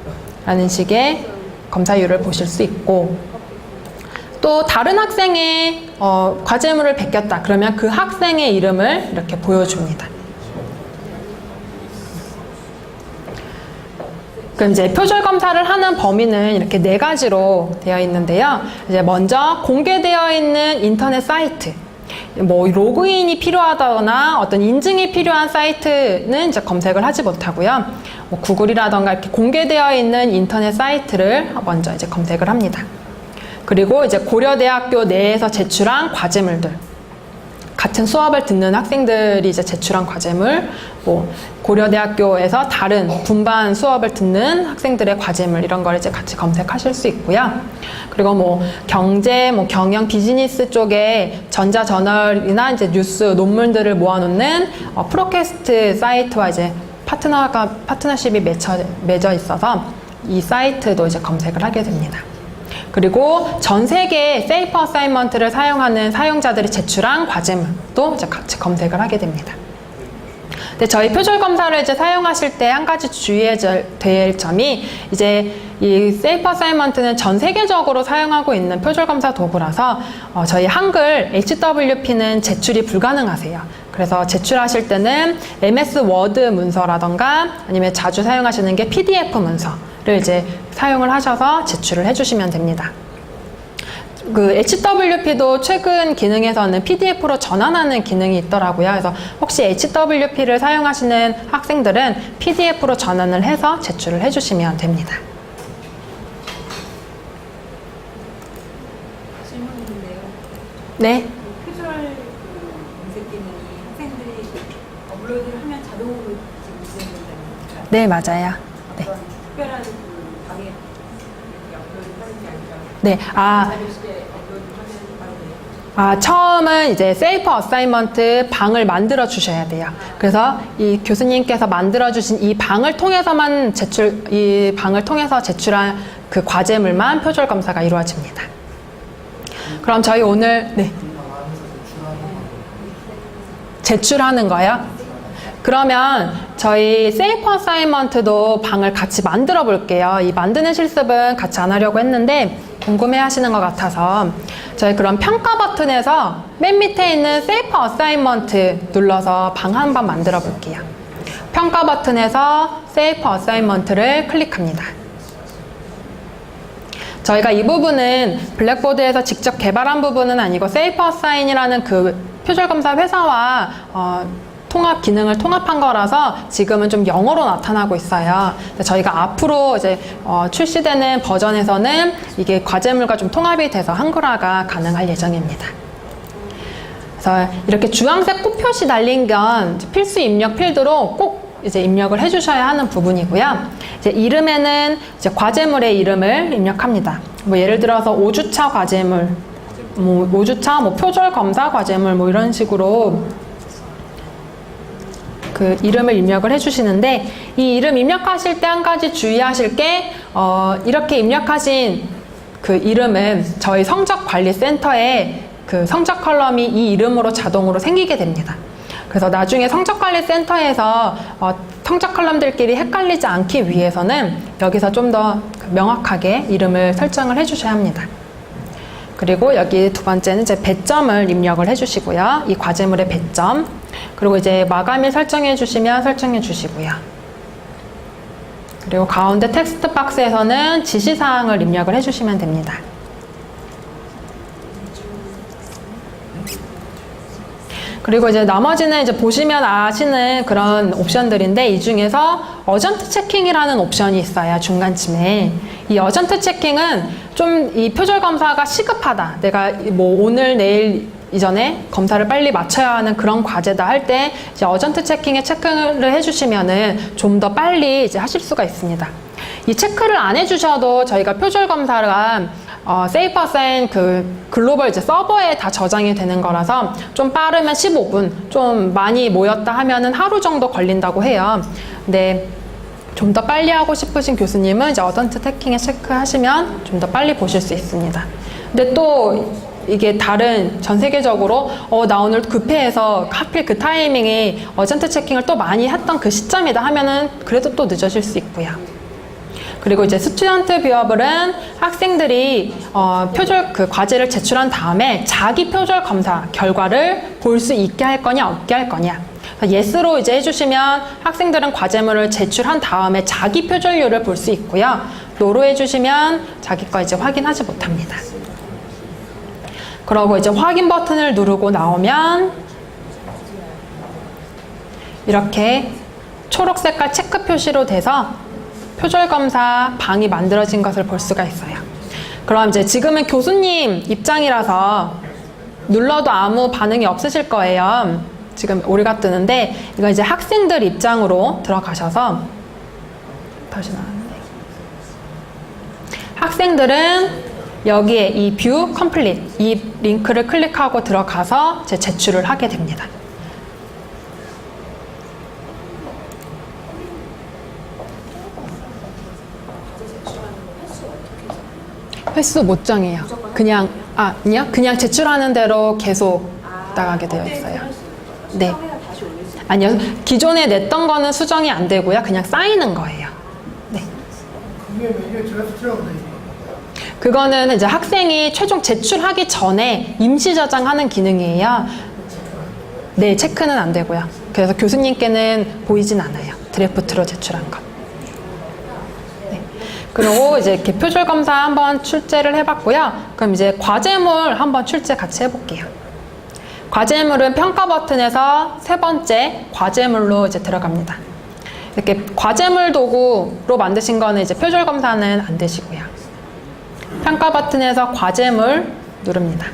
라는 식의 검사율을 보실 수 있고, 또 다른 학생의 과제물을 베꼈다 그러면 그 학생의 이름을 이렇게 보여줍니다. 그럼 이제 표절 검사를 하는 범위는 이렇게 4가지로 되어 있는데요. 이제 먼저 공개되어 있는 인터넷 사이트, 뭐 로그인이 필요하다거나 어떤 인증이 필요한 사이트는 이제 검색을 하지 못하고요. 뭐 구글이라던가 이렇게 공개되어 있는 인터넷 사이트를 먼저 이제 검색을 합니다. 그리고 이제 고려대학교 내에서 제출한 과제물들, 같은 수업을 듣는 학생들이 이제 제출한 과제물, 뭐 고려대학교에서 다른 분반 수업을 듣는 학생들의 과제물, 이런 걸 이제 같이 검색하실 수 있고요. 그리고 뭐 경제, 뭐 경영, 비즈니스 쪽에 전자저널이나 이제 뉴스 논문들을 모아놓는 프로캐스트 사이트와 이제 파트너십이 맺어 있어서 이 사이트도 이제 검색을 하게 됩니다. 그리고 전 세계 세이프 어사인먼트를 사용하는 사용자들이 제출한 과제물도 이제 같이 검색을 하게 됩니다. 근데 저희 표절 검사를 이제 사용하실 때 한 가지 주의해야 될 점이, 이제 이 세이프 어사인먼트는 전 세계적으로 사용하고 있는 표절 검사 도구라서 저희 한글 HWP는 제출이 불가능하세요. 그래서 제출하실 때는 MS 워드 문서라던가 아니면 자주 사용하시는 게 PDF 문서를 이제 사용을 하셔서 제출을 해주시면 됩니다. 그 HWP도 최근 기능에서는 PDF로 전환하는 기능이 있더라고요. 그래서 혹시 HWP를 사용하시는 학생들은 PDF로 전환을 해서 제출을 해주시면 됩니다. 질문인데요. 네. 표절 검색 기능이 학생들이 업로드를 하면 자동으로 지금 진행된다는 네, 맞아요. 네. 어떤 특별한 방해 이렇게 업로드 하는 게 아니라 네. 자료실에 업로드 하면 바로 돼요. 처음은 이제 세이프 어사인먼트 방을 만들어 주셔야 돼요. 그래서 이 교수님께서 만들어 주신 이 방을 통해서만 이 방을 통해서 제출한 그 과제물만 표절 검사가 이루어집니다. 그럼 저희 오늘 제출하는 거요? 그러면 저희 세이프 어사인먼트도 방을 같이 만들어 볼게요. 이 만드는 실습은 같이 안 하려고 했는데 궁금해 하시는 것 같아서, 저희 그럼 평가 버튼에서 맨 밑에 있는 세이프 어사인먼트 눌러서 방 한번 만들어 볼게요. 평가 버튼에서 세이프 어사인먼트를 클릭합니다. 저희가 이 부분은 블랙보드에서 직접 개발한 부분은 아니고 세이프 어사인이라는 그 표절검사 회사와 통합 기능을 통합한 거라서 지금은 좀 영어로 나타나고 있어요. 저희가 앞으로 이제 출시되는 버전에서는 이게 과제물과 좀 통합이 돼서 한글화가 가능할 예정입니다. 그래서 이렇게 주황색 꽃표시 달린 건 필수 입력 필드로 꼭 이제 입력을 해주셔야 하는 부분이고요. 이제 이름에는 이제 과제물의 이름을 입력합니다. 뭐 예를 들어서 5주차 과제물, 뭐 5주차 뭐 표절 검사 과제물 뭐 이런 식으로 그 이름을 입력을 해주시는데, 이 이름 입력하실 때 한 가지 주의하실 게 이렇게 입력하신 그 이름은 저희 성적관리센터에 그 성적 컬럼이 이 이름으로 자동으로 생기게 됩니다. 그래서 나중에 성적관리센터에서 성적 컬럼들끼리 헷갈리지 않기 위해서는 여기서 좀 더 명확하게 이름을 설정을 해주셔야 합니다. 그리고 여기 두 번째는 이제 배점을 입력을 해주시고요. 이 과제물의 배점. 그리고 이제 마감일 설정해 주시면 설정해 주시고요. 그리고 가운데 텍스트 박스에서는 지시사항을 입력을 해주시면 됩니다. 그리고 이제 나머지는 이제 보시면 아시는 그런 옵션들인데 이 중에서 어전트 체킹이라는 옵션이 있어요. 중간쯤에. 이 어전트 체킹은 좀 이 표절 검사가 시급하다. 내가 뭐 오늘 내일 이전에 검사를 빨리 마쳐야 하는 그런 과제다 할 때 이제 어전트 체킹에 체크를 해주시면은 좀 더 빨리 이제 하실 수가 있습니다. 이 체크를 안 해주셔도 저희가 표절 검사가 세이퍼센 그 글로벌 이제 서버에 다 저장이 되는 거라서 좀 빠르면 15분, 좀 많이 모였다 하면은 하루 정도 걸린다고 해요. 근데 좀 더 빨리 하고 싶으신 교수님은 이제 어전트 체킹에 체크하시면 좀 더 빨리 보실 수 있습니다. 근데 또 이게 다른 전 세계적으로 나 오늘 급해해서 하필 그 타이밍에 어전트 체킹을 또 많이 했던 그 시점이다 하면은 그래도 또 늦어질 수 있고요. 그리고 이제 스튜던트 뷰어블은 학생들이 표절 그 과제를 제출한 다음에 자기 표절 검사 결과를 볼 수 있게 할 거냐 없게 할 거냐. 예스로 이제 해주시면 학생들은 과제물을 제출한 다음에 자기 표절률을 볼 수 있고요. 노로 해주시면 자기 거 이제 확인하지 못합니다. 그러고 이제 확인 버튼을 누르고 나오면 이렇게 초록 색깔 체크 표시로 돼서 표절 검사 방이 만들어진 것을 볼 수가 있어요. 그럼 이제 지금은 교수님 입장이라서 눌러도 아무 반응이 없으실 거예요. 지금 오류가 뜨는데 이거 이제 학생들 입장으로 들어가셔서 다시 나왔네. 학생들은 여기에 이 뷰 컴플릿 이 링크를 클릭하고 들어가서 이제 제출을 하게 됩니다. 횟수 못 정해요. 그냥 아니요, 그냥 제출하는 대로 계속 나가게 되어 있어요. 네. 아니요, 기존에 냈던 거는 수정이 안 되고요. 그냥 쌓이는 거예요. 네. 그거는 이제 학생이 최종 제출하기 전에 임시 저장하는 기능이에요. 네, 체크는 안 되고요. 그래서 교수님께는 보이진 않아요. 드래프트로 제출한 거. 네. 그리고 이제 이렇게 표절 검사 한번 출제를 해봤고요. 그럼 이제 과제물 한번 출제 같이 해볼게요. 과제물은 평가 버튼에서 세 번째 과제물로 이제 들어갑니다. 이렇게 과제물 도구로 만드신 거는 이제 표절 검사는 안 되시고요. 평가 버튼에서 과제물 누릅니다.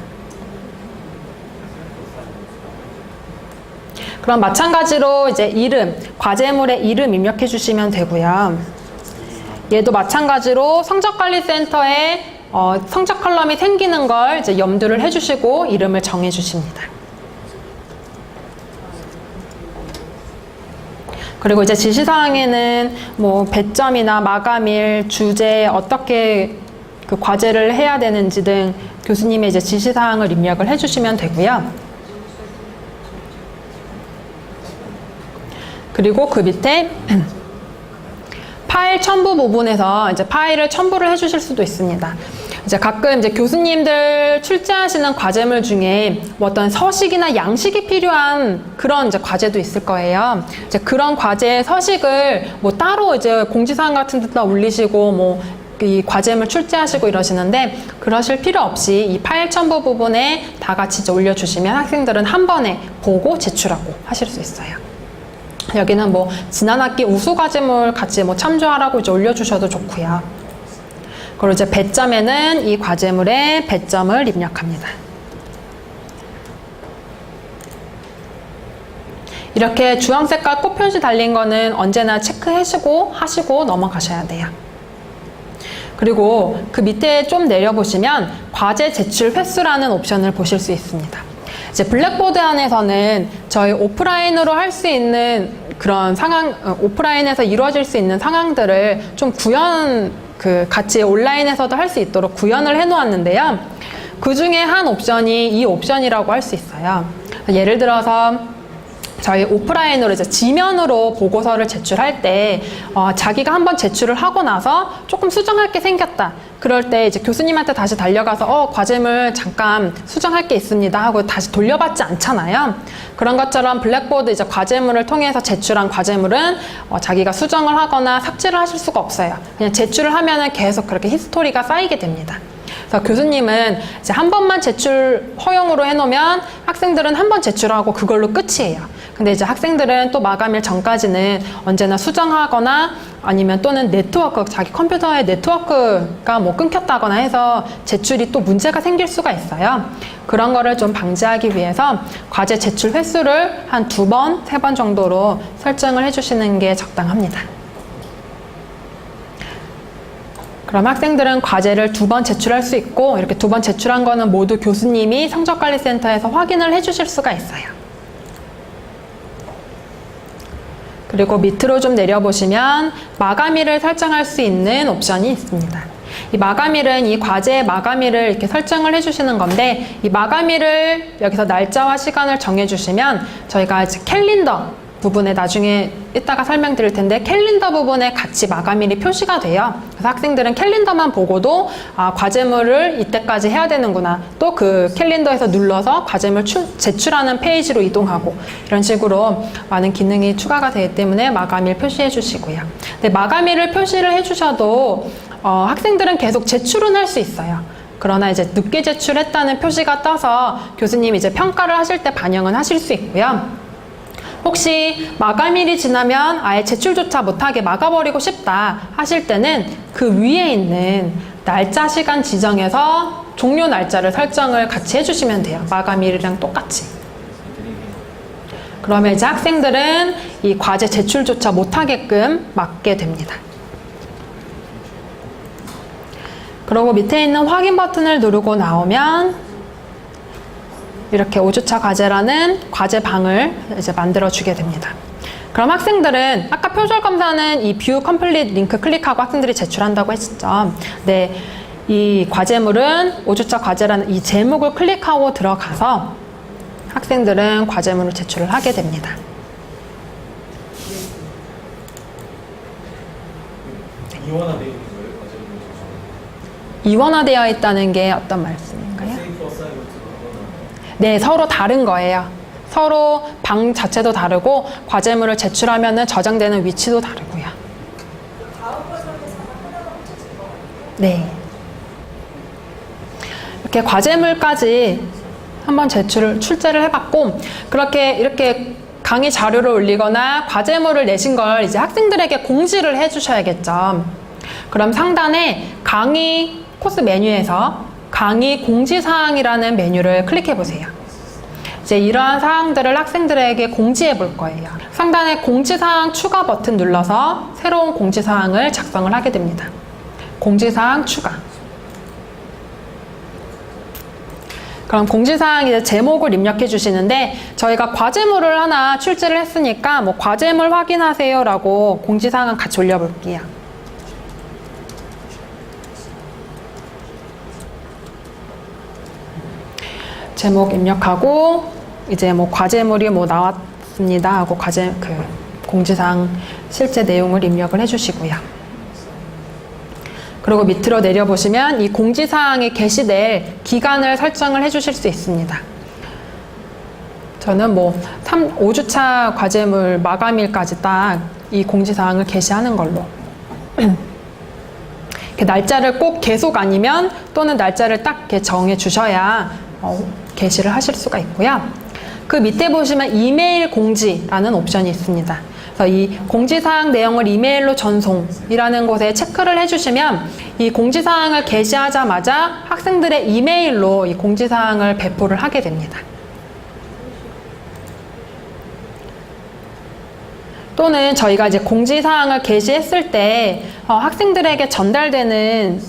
그럼 마찬가지로 이제 이름, 과제물의 이름 입력해 주시면 되고요. 얘도 마찬가지로 성적관리센터에 성적 컬럼이 생기는 걸 이제 염두를 해주시고 이름을 정해 주십니다. 그리고 이제 지시사항에는 뭐 배점이나 마감일, 주제, 어떻게 그 과제를 해야 되는지 등 교수님의 이제 지시사항을 입력을 해주시면 되고요. 그리고 그 밑에 파일 첨부 부분에서 이제 파일을 첨부를 해주실 수도 있습니다. 이제 가끔 이제 교수님들 출제하시는 과제물 중에 뭐 어떤 서식이나 양식이 필요한 그런 이제 과제도 있을 거예요. 이제 그런 과제의 서식을 뭐 따로 이제 공지사항 같은 데다 올리시고 뭐 이 과제물 출제하시고 이러시는데 그러실 필요 없이 이 파일 첨부 부분에 다 같이 이제 올려주시면 학생들은 한 번에 보고 제출하고 하실 수 있어요. 여기는 뭐 지난 학기 우수 과제물 같이 뭐 참조하라고 이제 올려주셔도 좋고요. 그리고 이제 배점에는 이 과제물의 배점을 입력합니다. 이렇게 주황색깔 꽃 표시 달린 거는 언제나 체크하시고 하시고 넘어가셔야 돼요. 그리고 그 밑에 좀 내려보시면 과제 제출 횟수라는 옵션을 보실 수 있습니다. 이제 블랙보드 안에서는 저희 오프라인으로 할 수 있는 그런 상황, 오프라인에서 이루어질 수 있는 상황들을 좀 같이 온라인에서도 할 수 있도록 구현을 해 놓았는데요. 그 중에 한 옵션이 이 옵션이라고 할 수 있어요. 예를 들어서 저희 오프라인으로 이제 지면으로 보고서를 제출할 때 자기가 한번 제출을 하고 나서 조금 수정할 게 생겼다. 그럴 때 이제 교수님한테 다시 달려가서 과제물 잠깐 수정할 게 있습니다 하고 다시 돌려받지 않잖아요. 그런 것처럼 블랙보드 이제 과제물을 통해서 제출한 과제물은 자기가 수정을 하거나 삭제를 하실 수가 없어요. 그냥 제출을 하면은 계속 그렇게 히스토리가 쌓이게 됩니다. 그래서 교수님은 이제 한 번만 제출 허용으로 해놓으면 학생들은 한 번 제출하고 그걸로 끝이에요. 근데 이제 학생들은 또 마감일 전까지는 언제나 수정하거나 아니면 또는 네트워크, 자기 컴퓨터의 네트워크가 뭐 끊겼다거나 해서 제출이 또 문제가 생길 수가 있어요. 그런 거를 좀 방지하기 위해서 과제 제출 횟수를 한 2번, 3번 정도로 설정을 해주시는 게 적당합니다. 그럼 학생들은 과제를 2번 제출할 수 있고, 이렇게 2번 제출한 거는 모두 교수님이 성적관리센터에서 확인을 해주실 수가 있어요. 그리고 밑으로 좀 내려보시면 마감일을 설정할 수 있는 옵션이 있습니다. 이 마감일은 이 과제의 마감일을 이렇게 설정을 해주시는 건데, 이 마감일을 여기서 날짜와 시간을 정해주시면 저희가 이제 캘린더 부분에 나중에 이따가 설명드릴 텐데 캘린더 부분에 같이 마감일이 표시가 돼요. 그래서 학생들은 캘린더만 보고도 아, 과제물을 이때까지 해야 되는구나. 또 그 캘린더에서 눌러서 과제물 제출하는 페이지로 이동하고 이런 식으로 많은 기능이 추가가 되기 때문에 마감일 표시해 주시고요. 근데 마감일을 표시를 해 주셔도 학생들은 계속 제출은 할 수 있어요. 그러나 이제 늦게 제출했다는 표시가 떠서 교수님이 이제 평가를 하실 때 반영은 하실 수 있고요. 혹시 마감일이 지나면 아예 제출조차 못하게 막아버리고 싶다 하실 때는 그 위에 있는 날짜 시간 지정해서 종료 날짜를 설정을 같이 해주시면 돼요. 마감일이랑 똑같이. 그러면 이제 학생들은 이 과제 제출조차 못하게끔 막게 됩니다. 그리고 밑에 있는 확인 버튼을 누르고 나오면 이렇게 5주차 과제라는 과제방을 이제 만들어주게 됩니다. 그럼 학생들은 아까 표절 검사는 이 뷰 컴플릿 링크 클릭하고 학생들이 제출한다고 했죠. 네, 이 과제물은 5주차 과제라는 이 제목을 클릭하고 들어가서 학생들은 과제물을 제출을 하게 됩니다. 이원화되어 있는 거예요? 과제를 이원화되어 있다는 게 어떤 말씀인가요? 세이프 어사이먼트가 네, 서로 다른 거예요. 서로 방 자체도 다르고 과제물을 제출하면 저장되는 위치도 다르고요. 네. 이렇게 과제물까지 한번 출제를 해봤고, 그렇게 이렇게 강의 자료를 올리거나 과제물을 내신 걸 이제 학생들에게 공지를 해주셔야겠죠. 그럼 상단에 강의 코스 메뉴에서 강의 공지사항이라는 메뉴를 클릭해 보세요. 이제 이러한 사항들을 학생들에게 공지해 볼 거예요. 상단에 공지사항 추가 버튼 눌러서 새로운 공지사항을 작성을 하게 됩니다. 공지사항 추가. 그럼 공지사항 이제 제목을 입력해 주시는데, 저희가 과제물을 하나 출제를 했으니까 뭐 과제물 확인하세요 라고 공지사항 같이 올려볼게요. 제목 입력하고 이제 뭐 과제물이 뭐 나왔습니다 하고 공지사항 실제 내용을 입력을 해주시고요. 그리고 밑으로 내려보시면 이 공지사항이 게시될 기간을 설정을 해주실 수 있습니다. 저는 뭐 5주차 과제물 마감일까지 딱 이 공지사항을 게시하는 걸로. 날짜를 꼭 계속 아니면 또는 날짜를 딱 이렇게 정해 주셔야 게시를 하실 수가 있고요. 그 밑에 보시면 이메일 공지라는 옵션이 있습니다. 그래서 이 공지사항 내용을 이메일로 전송이라는 곳에 체크를 해주시면 이 공지사항을 게시하자마자 학생들의 이메일로 이 공지사항을 배포를 하게 됩니다. 또는 저희가 이제 공지사항을 게시했을 때 학생들에게 전달되는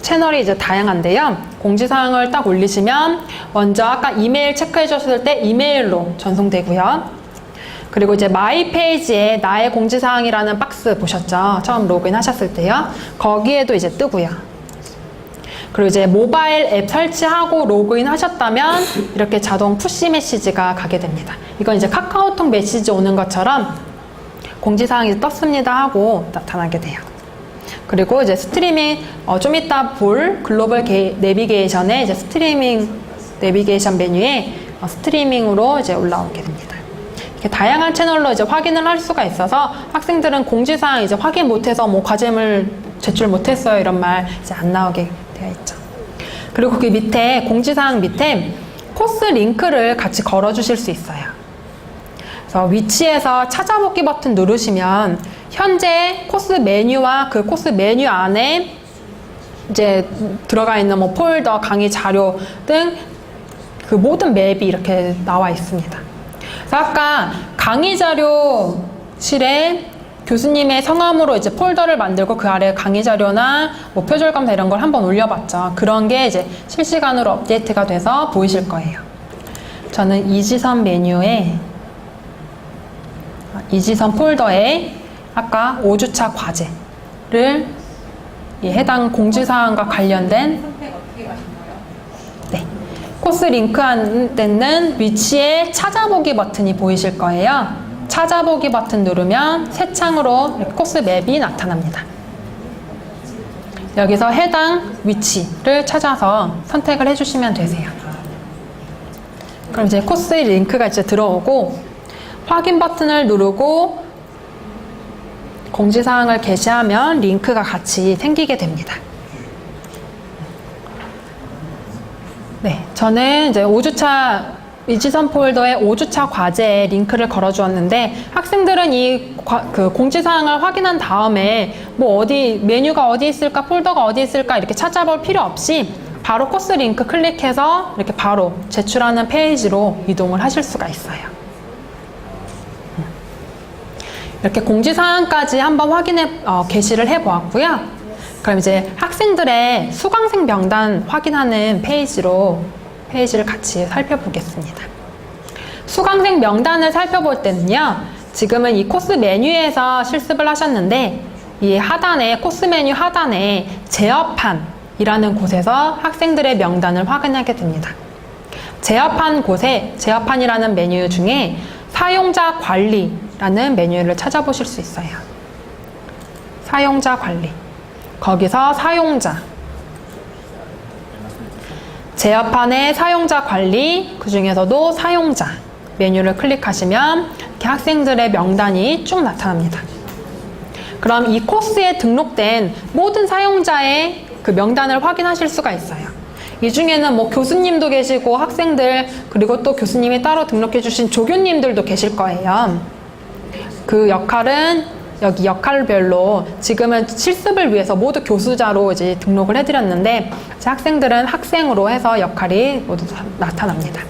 채널이 이제 다양한데요. 공지사항을 딱 올리시면 먼저 아까 이메일 체크해 주셨을 때 이메일로 전송되고요. 그리고 이제 마이 페이지에 나의 공지사항이라는 박스 보셨죠? 처음 로그인 하셨을 때요. 거기에도 이제 뜨고요. 그리고 이제 모바일 앱 설치하고 로그인 하셨다면 이렇게 자동 푸시 메시지가 가게 됩니다. 이건 이제 카카오톡 메시지 오는 것처럼 공지사항이 떴습니다 하고 나타나게 돼요. 그리고 이제 스트리밍, 좀 이따 볼 글로벌 내비게이션의 이제 스트리밍 내비게이션 메뉴에 스트리밍으로 이제 올라오게 됩니다. 이렇게 다양한 채널로 이제 확인을 할 수가 있어서 학생들은 공지사항 이제 확인 못해서 뭐 과제물 제출 못했어요 이런 말 이제 안 나오게 되어 있죠. 그리고 그 밑에 공지사항 밑에 코스 링크를 같이 걸어주실 수 있어요. 그래서 위치에서 찾아보기 버튼 누르시면 현재 코스 메뉴와 그 코스 메뉴 안에 이제 들어가 있는 뭐 폴더, 강의 자료 등 그 모든 맵이 이렇게 나와 있습니다. 그래서 아까 강의 자료실에 교수님의 성함으로 이제 폴더를 만들고 그 아래 강의 자료나 뭐 표절 검사 이런 걸 한번 올려봤죠. 그런 게 이제 실시간으로 업데이트가 돼서 보이실 거예요. 저는 이지선 메뉴에 이지선 폴더에 아까 5주차 과제를 해당 공지사항과 관련된 네, 코스 링크한 데는 위치에 찾아보기 버튼이 보이실 거예요. 찾아보기 버튼 누르면 새 창으로 코스 맵이 나타납니다. 여기서 해당 위치를 찾아서 선택을 해주시면 되세요. 그럼 이제 코스 링크가 이제 들어오고 확인 버튼을 누르고 공지사항을 게시하면 링크가 같이 생기게 됩니다. 네, 저는 이제 5주차 이지선 폴더에 5주차 과제에 링크를 걸어주었는데 학생들은 그 공지사항을 확인한 다음에 뭐 어디 메뉴가 어디 있을까 폴더가 어디 있을까 이렇게 찾아볼 필요 없이 바로 코스 링크 클릭해서 이렇게 바로 제출하는 페이지로 이동을 하실 수가 있어요. 이렇게 공지사항까지 한번 게시를 해보았고요. 그럼 이제 학생들의 수강생 명단 확인하는 페이지를 같이 살펴보겠습니다. 수강생 명단을 살펴볼 때는요, 지금은 이 코스 메뉴에서 실습을 하셨는데, 이 하단에, 코스 메뉴 하단에 제어판이라는 곳에서 학생들의 명단을 확인하게 됩니다. 제어판 곳에, 제어판이라는 메뉴 중에 사용자 관리라는 메뉴를 찾아보실 수 있어요. 사용자 관리. 거기서 사용자. 제어판의 사용자 관리, 그 중에서도 사용자 메뉴를 클릭하시면 이렇게 학생들의 명단이 쭉 나타납니다. 그럼 이 코스에 등록된 모든 사용자의 그 명단을 확인하실 수가 있어요. 이 중에는 뭐 교수님도 계시고 학생들, 그리고 또 교수님이 따로 등록해 주신 조교님들도 계실 거예요. 그 역할은 여기 역할별로 지금은 실습을 위해서 모두 교수자로 이제 등록을 해드렸는데 이제 학생들은 학생으로 해서 역할이 모두 나타납니다.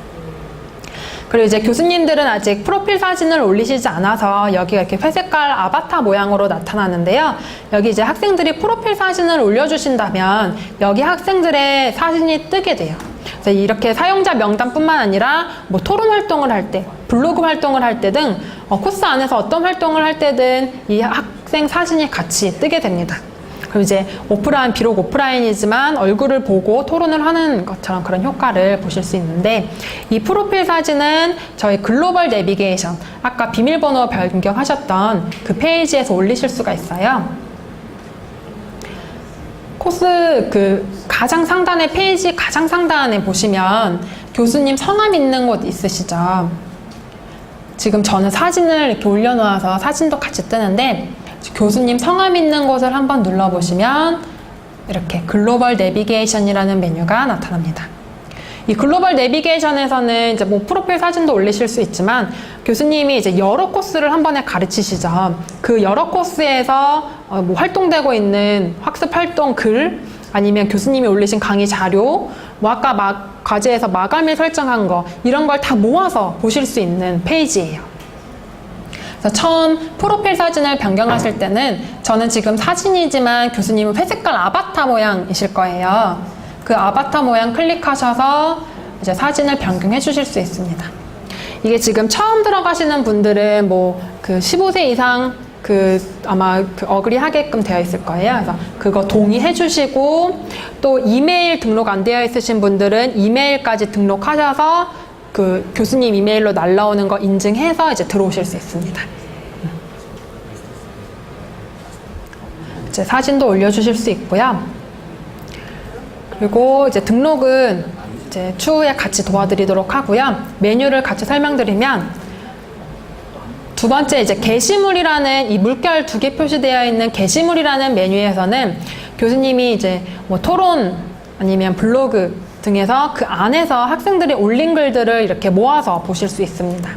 그리고 이제 교수님들은 아직 프로필 사진을 올리시지 않아서 여기가 이렇게 회색깔 아바타 모양으로 나타나는데요. 여기 이제 학생들이 프로필 사진을 올려주신다면 여기 학생들의 사진이 뜨게 돼요. 그래서 이렇게 사용자 명단뿐만 아니라 뭐 토론 활동을 할 때, 블로그 활동을 할 때 등 코스 안에서 어떤 활동을 할 때든 이 학생 사진이 같이 뜨게 됩니다. 그럼 이제 비록 오프라인이지만 얼굴을 보고 토론을 하는 것처럼 그런 효과를 보실 수 있는데, 이 프로필 사진은 저희 글로벌 내비게이션, 아까 비밀번호 변경하셨던 그 페이지에서 올리실 수가 있어요. 코스 가장 상단의 페이지 가장 상단에 보시면 교수님 성함 있는 곳 있으시죠? 지금 저는 사진을 이렇게 올려놓아서 사진도 같이 뜨는데 교수님 성함 있는 곳을 한번 눌러보시면 이렇게 글로벌 내비게이션이라는 메뉴가 나타납니다. 이 글로벌 내비게이션에서는 이제 뭐 프로필 사진도 올리실 수 있지만 교수님이 이제 여러 코스를 한 번에 가르치시죠. 그 여러 코스에서 뭐 활동되고 있는 학습 활동 글, 아니면 교수님이 올리신 강의 자료, 뭐 아까 과제에서 마감일 설정한 거, 이런 걸 다 모아서 보실 수 있는 페이지예요. 그래서 처음 프로필 사진을 변경하실 때는 저는 지금 사진이지만 교수님은 회색깔 아바타 모양이실 거예요. 그 아바타 모양 클릭하셔서 이제 사진을 변경해 주실 수 있습니다. 이게 지금 처음 들어가시는 분들은 뭐 그 15세 이상 아마 어그리 하게끔 되어 있을 거예요. 그래서 그거 동의해 주시고, 또 이메일 등록 안 되어 있으신 분들은 이메일까지 등록하셔서 그 교수님 이메일로 날라오는 거 인증해서 이제 들어오실 수 있습니다. 이제 사진도 올려주실 수 있고요. 그리고 이제 등록은 이제 추후에 같이 도와드리도록 하고요. 메뉴를 같이 설명드리면, 두 번째 이제 게시물이라는 이 물결 2개 표시되어 있는 게시물이라는 메뉴에서는 교수님이 이제 뭐 토론 아니면 블로그 등에서 그 안에서 학생들이 올린 글들을 이렇게 모아서 보실 수 있습니다.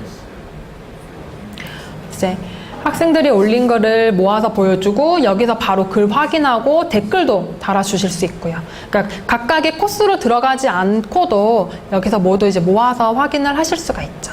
이제 학생들이 올린 글을 모아서 보여주고 여기서 바로 글 확인하고 댓글도 달아주실 수 있고요. 그러니까 각각의 코스로 들어가지 않고도 여기서 모두 이제 모아서 확인을 하실 수가 있죠.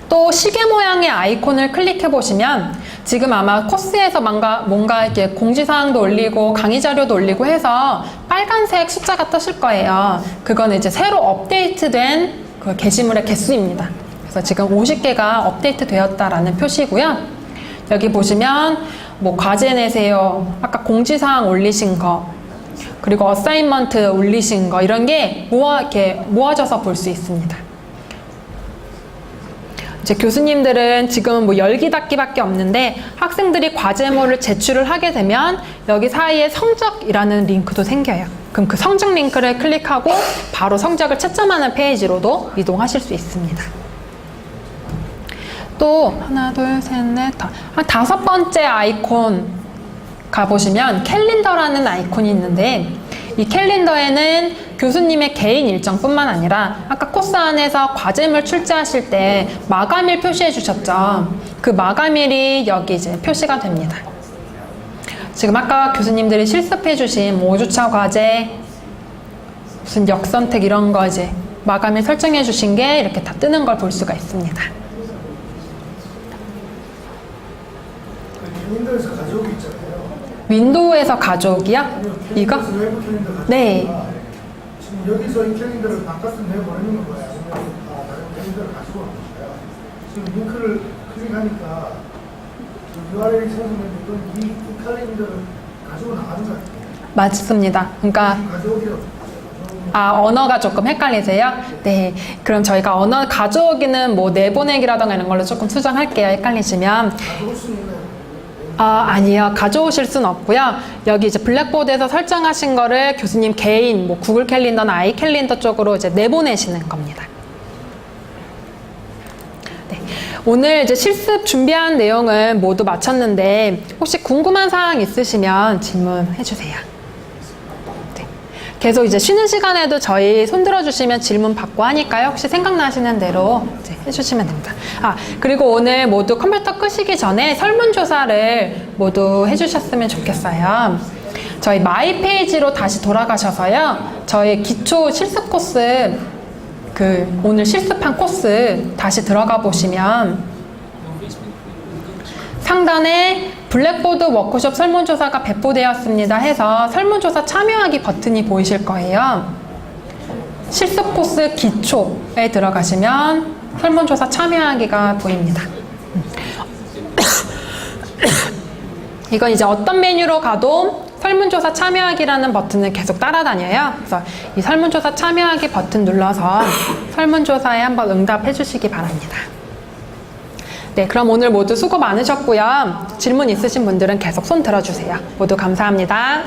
또 시계 모양의 아이콘을 클릭해 보시면 지금 아마 코스에서 뭔가 이렇게 공지사항도 올리고 강의 자료도 올리고 해서 빨간색 숫자가 뜨실 거예요. 그건 이제 새로 업데이트된 그 게시물의 개수입니다. 그래서 지금 50개가 업데이트 되었다라는 표시고요. 여기 보시면 뭐 과제 내세요. 아까 공지사항 올리신 거, 그리고 어사인먼트 올리신 거 이런 게 이렇게 모아져서 볼 수 있습니다. 이제 교수님들은 지금은 뭐 열기 닫기밖에 없는데 학생들이 과제물을 제출을 하게 되면 여기 사이에 성적이라는 링크도 생겨요. 그럼 그 성적 링크를 클릭하고 바로 성적을 채점하는 페이지로도 이동하실 수 있습니다. 또 하나, 둘, 셋, 넷, 한 5번째 아이콘 가보시면 캘린더라는 아이콘이 있는데 이 캘린더에는 교수님의 개인 일정뿐만 아니라 아까 코스 안에서 과제물 출제하실 때 마감일 표시해 주셨죠. 그 마감일이 여기 이제 표시가 됩니다. 지금 아까 교수님들이 실습해 주신 5주차 과제, 무슨 역선택 이런 거 이제 마감일 설정해 주신 게 이렇게 다 뜨는 걸 볼 수가 있습니다. 윈도우에서 가져오기 있잖아요. 윈도우에서 가져오기요? 이거? 외부 캘린더 가져오기. 네. 지금 여기서 이 캘린더를 바꿔서 내보내는 거예요. 아니면 다른 캘린더를 가지고 오는 거예요. 지금 링크를 클릭하니까 그 URL이 생성되면 이 캘린더를 가지고 나가는 거예요. 맞습니다. 그러니까 가져오기요. 언어가 조금 헷갈리세요? 네. 그럼 저희가 언어 가져오기는 뭐 내보내기라던가 이런 걸로 조금 수정할게요. 헷갈리시면. 가져올 수 있는 아니요. 가져오실 수는 없고요. 여기 이제 블랙보드에서 설정하신 거를 교수님 개인, 뭐 구글 캘린더나 아이 캘린더 쪽으로 이제 내보내시는 겁니다. 네. 오늘 이제 실습 준비한 내용은 모두 마쳤는데 혹시 궁금한 사항 있으시면 질문해 주세요. 계속 이제 쉬는 시간에도 저희 손들어 주시면 질문 받고 하니까요. 혹시 생각나시는 대로 이제 해주시면 됩니다. 그리고 오늘 모두 컴퓨터 끄시기 전에 설문조사를 모두 해주셨으면 좋겠어요. 저희 마이 페이지로 다시 돌아가셔서요. 저희 기초 실습 코스, 오늘 실습한 코스 다시 들어가 보시면 상단에 블랙보드 워크숍 설문조사가 배포되었습니다 해서 설문조사 참여하기 버튼이 보이실 거예요. 실습 코스 기초에 들어가시면 설문조사 참여하기가 보입니다. 이건 이제 어떤 메뉴로 가도 설문조사 참여하기라는 버튼을 계속 따라다녀요. 그래서 이 설문조사 참여하기 버튼 눌러서 설문조사에 한번 응답해 주시기 바랍니다. 네, 그럼 오늘 모두 수고 많으셨고요. 질문 있으신 분들은 계속 손 들어주세요. 모두 감사합니다.